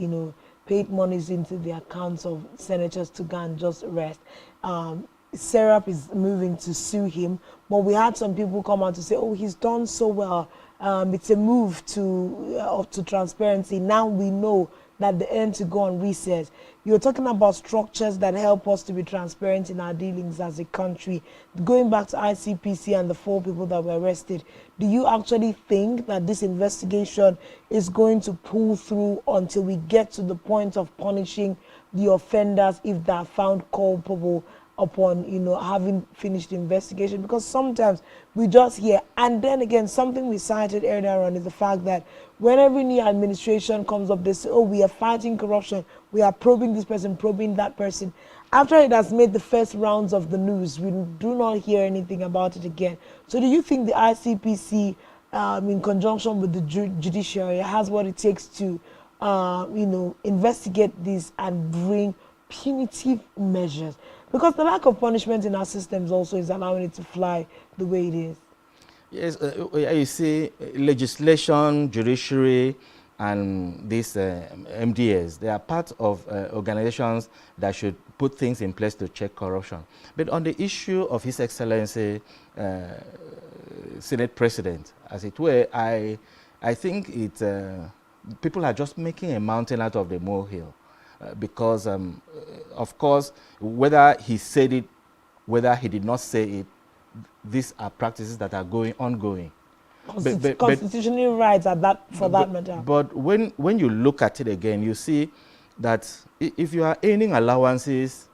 paid monies into the accounts of senators to go and just rest. Serap is moving to sue him, but we had some people come out to say, oh, he's done so well. It's a move to transparency. Now we know that the end to go on recess. You're talking about structures that help us to be transparent in our dealings as a country. Going back to ICPC and the 4 people that were arrested, do you actually think that this investigation is going to pull through until we get to the point of punishing the offenders if they are found culpable upon having finished the investigation? Because sometimes we just hear, and then again, something we cited earlier on is the fact that when every new administration comes up, they say, oh, we are fighting corruption, we are probing this person, probing that person. After it has made the first rounds of the news, we do not hear anything about it again. So do you think the ICPC, in conjunction with the judiciary, has what it takes to investigate this and bring punitive measures? Because the lack of punishment in our systems also is allowing it to fly the way it is. Yes, you see, legislation, judiciary, and these MDAs, they are part of organizations that should put things in place to check corruption. But on the issue of His Excellency, Senate President, as it were, I think people are just making a mountain out of the molehill. Because, of course, whether he said it, whether he did not say it, these are practices that are ongoing. Constitutionally rights at that, for that matter. But when you look at it again, you see that if you are earning allowances,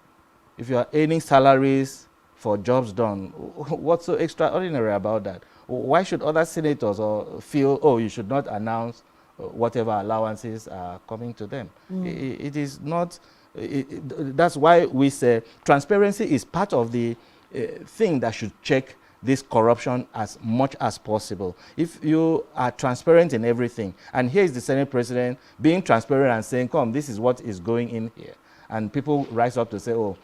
if you are earning salaries for jobs done, what's so extraordinary about that? Why should other senators feel, oh, you should not announce whatever allowances are coming to them? It is not, that's why we say transparency is part of the thing that should check this corruption as much as possible. If you are transparent in everything, and here is the Senate President being transparent and saying, come, this is what is going in here, and people rise up to say, oh,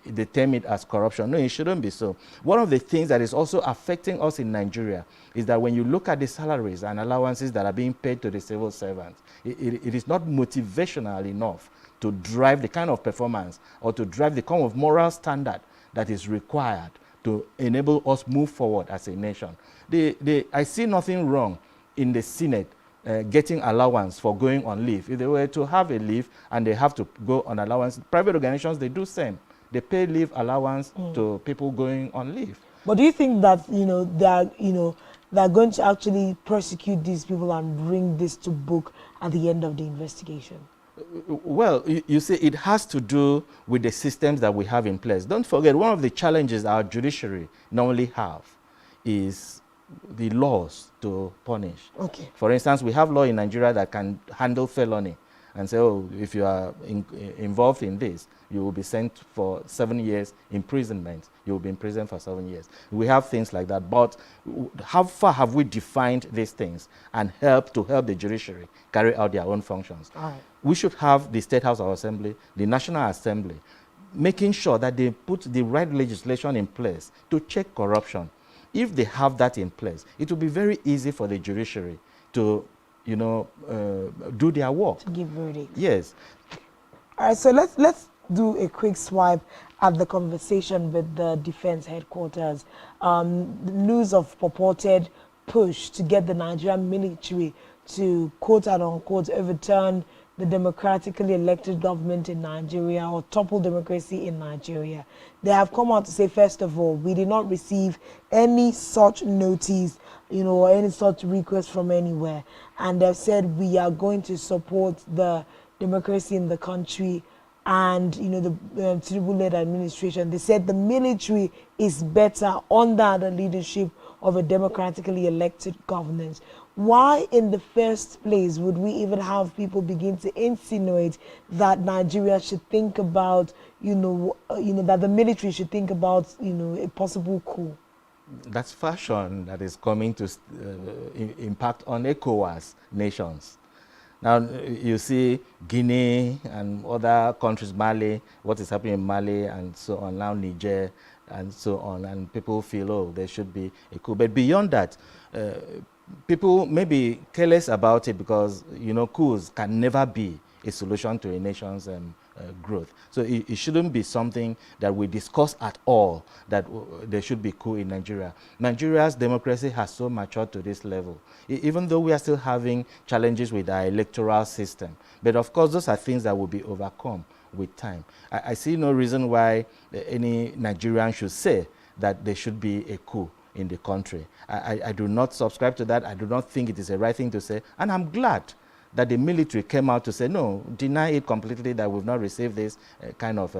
they term it as corruption. No, it shouldn't be so. One of the things that is also affecting us in Nigeria is that when you look at the salaries and allowances that are being paid to the civil servants, it is not motivational enough to drive the kind of performance or to drive the kind of moral standard that is required to enable us move forward as a nation. I see nothing wrong in the Senate getting allowance for going on leave. If they were to have a leave and they have to go on allowance, private organizations, they do same. They pay leave allowance to people going on leave. But do you think that they're going to actually prosecute these people and bring this to book at the end of the investigation? Well, you see, it has to do with the systems that we have in place. Don't forget, one of the challenges our judiciary normally have is the laws to punish. Okay. For instance, we have law in Nigeria that can handle felony and say, oh, if you are involved in this, you will be sent for 7 years imprisonment. You will be in prison for 7 years. We have things like that. But how far have we defined these things and help the judiciary carry out their own functions? All right. We should have the State House of Assembly, the National Assembly, making sure that they put the right legislation in place to check corruption. If they have that in place, it will be very easy for the judiciary to, do their work. To give verdict. Yes. All right, so let's do a quick swipe at the conversation with the defense headquarters. The news of purported push to get the Nigerian military to quote and unquote overturn the democratically elected government in Nigeria or topple democracy in Nigeria. They have come out to say, first of all, we did not receive any such notice, or any such request from anywhere. And they've said we are going to support the democracy in the country and, the Tinubu-led administration. They said the military is better under the leadership of a democratically elected governance. why in the first place would we even have people begin to insinuate that Nigeria should think about, that the military should think about, a possible coup? That's fashion that is coming to impact on ECOWAS nations. Now, you see Guinea and other countries, Mali, what is happening in Mali and so on, now Niger and so on, and people feel, oh, there should be a coup. But beyond that, people may be careless about it because, coups can never be a solution to a nation's growth. So it shouldn't be something that we discuss at all, that there should be coup in Nigeria. Nigeria's democracy has so matured to this level, even though we are still having challenges with our electoral system. But of course, those are things that will be overcome with time. I see no reason why any Nigerian should say that there should be a coup in the country. I do not subscribe to that. I do not think it is the right thing to say. And I'm glad that the military came out to say, no, deny it completely, that we've not received this kind of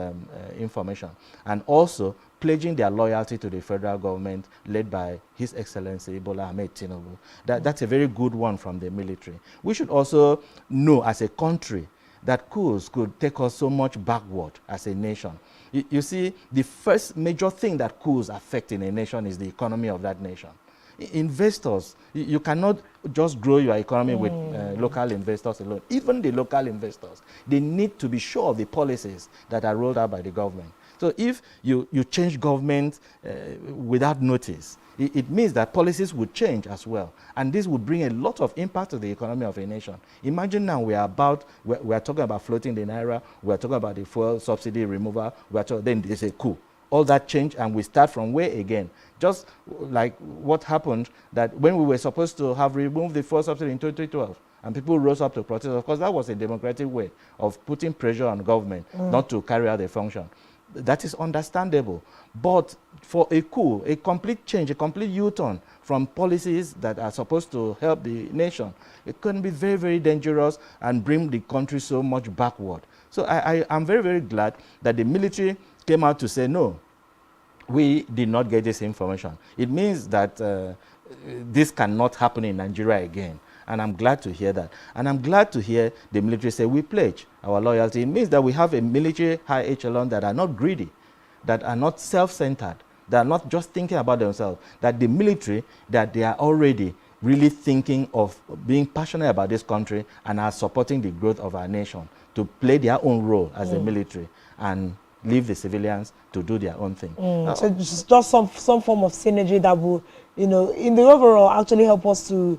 information. And also pledging their loyalty to the federal government led by His Excellency Bola Ahmed Tinubu. That's a very good one from the military. We should also know as a country that coups could take us so much backward as a nation. You see, the first major thing that coups affect in a nation is the economy of that nation. Investors, you cannot just grow your economy with local investors alone. Even the local investors, they need to be sure of the policies that are rolled out by the government. So if you change government without notice, it means that policies would change as well. And this would bring a lot of impact to the economy of a nation. Imagine now we are talking about floating the naira, we are talking about the fuel subsidy removal, then there's a coup. All that change and we start from where again? Just like what happened that when we were supposed to have removed the fuel subsidy in 2012 and people rose up to protest. Of course, that was a democratic way of putting pressure on government not to carry out a function. That is understandable. But for a coup, a complete change, a complete U-turn from policies that are supposed to help the nation, it can be very, very dangerous and bring the country so much backward. So I'm very, very glad that the military came out to say, no, we did not get this information. It means that this cannot happen in Nigeria again. And I'm glad to hear that. And I'm glad to hear the military say we pledge our loyalty. It means that we have a military high echelon that are not greedy, that are not self-centered, that are not just thinking about themselves, that the military, that they are already really thinking of being passionate about this country and are supporting the growth of our nation to play their own role as the military and leave the civilians to do their own thing. So it's just some form of synergy that will, in the overall actually help us to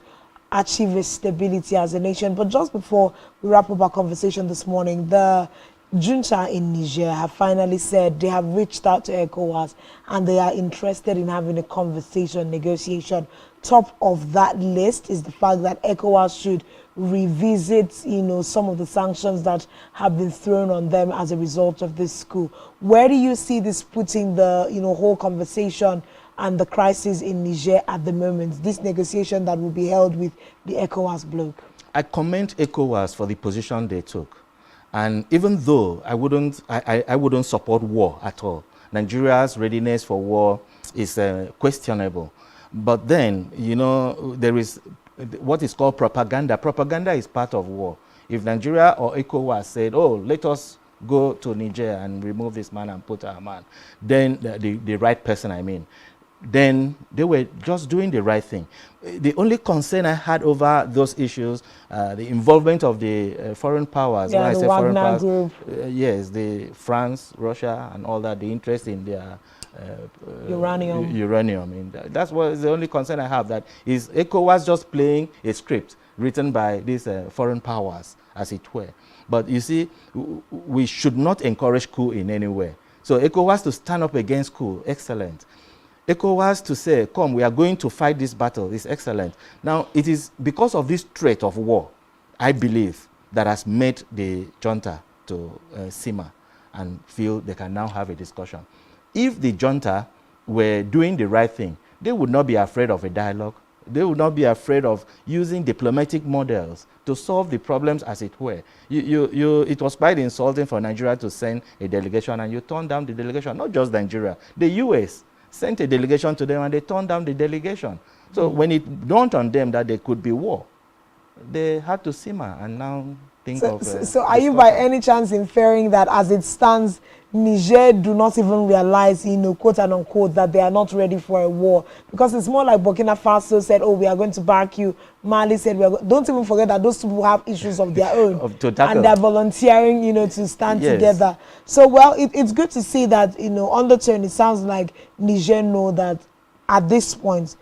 achieve a stability as a nation. But just before we wrap up our conversation this morning, the junta in Niger have finally said they have reached out to ECOWAS and they are interested in having a conversation, negotiation. Top of that list is the fact that ECOWAS should revisit, some of the sanctions that have been thrown on them as a result of this coup. Where do you see this putting the, whole conversation and the crisis in Niger at the moment, this negotiation that will be held with the ECOWAS bloc? I commend ECOWAS for the position they took. And even though I wouldn't support war at all, Nigeria's readiness for war is questionable. But then, there is what is called propaganda. Propaganda is part of war. If Nigeria or ECOWAS said, oh, let us go to Niger and remove this man and put our man, then the right person, then they were just doing the right thing. The only concern I had over those issues, the involvement of the foreign powers. Yeah, when I say foreign powers, group. Yes, the France, Russia, and all that, the interest in their uranium. That's what is the only concern I have. That is ECOWAS just playing a script written by these foreign powers, as it were. But you see, we should not encourage coup in any way. So ECOWAS to stand up against coup, excellent. ECOWAS to say, come, we are going to fight this battle, is excellent. Now, it is because of this threat of war, I believe, that has made the junta to simmer and feel they can now have a discussion. If the junta were doing the right thing, they would not be afraid of a dialogue. They would not be afraid of using diplomatic models to solve the problems, as it were. It was quite insulting for Nigeria to send a delegation, and you turned down the delegation. Not just Nigeria, the US sent a delegation to them, and they turned down the delegation. So when it dawned on them that there could be war, they had to simmer and now think of. So are you by any chance inferring that as it stands, Niger do not even realize, quote and unquote, that they are not ready for a war? Because it's more like Burkina Faso said, oh, we are going to back you. Mali said, don't even forget that those people have issues of their own. And they're volunteering, to stand together. So, well, it's good to see that, undertone, it sounds like Niger know that at this point,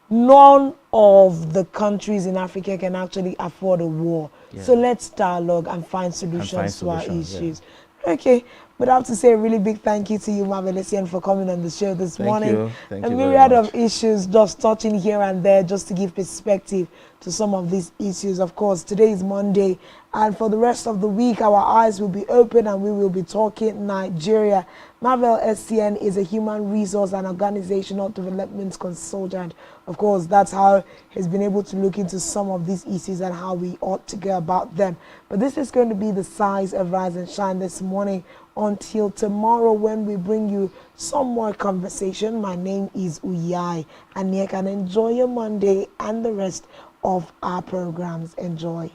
none of the countries in Africa can actually afford a war. Yeah. So let's dialogue and find solutions to our issues. Yeah. Okay, but I have to say a really big thank you to you, Mavelesian, for coming on the show this morning. Thank you. A myriad of issues just touching here and there just to give perspective to some of these issues. Of course, today is Monday, and for the rest of the week, our eyes will be open and we will be talking Nigeria. Marvel SCN is a human resource and organizational development consultant. Of course, that's how he's been able to look into some of these issues and how we ought to go about them. But this is going to be the size of Rise and Shine this morning until tomorrow when we bring you some more conversation. My name is Uyai, and you can enjoy your Monday and the rest of our programs. Enjoy.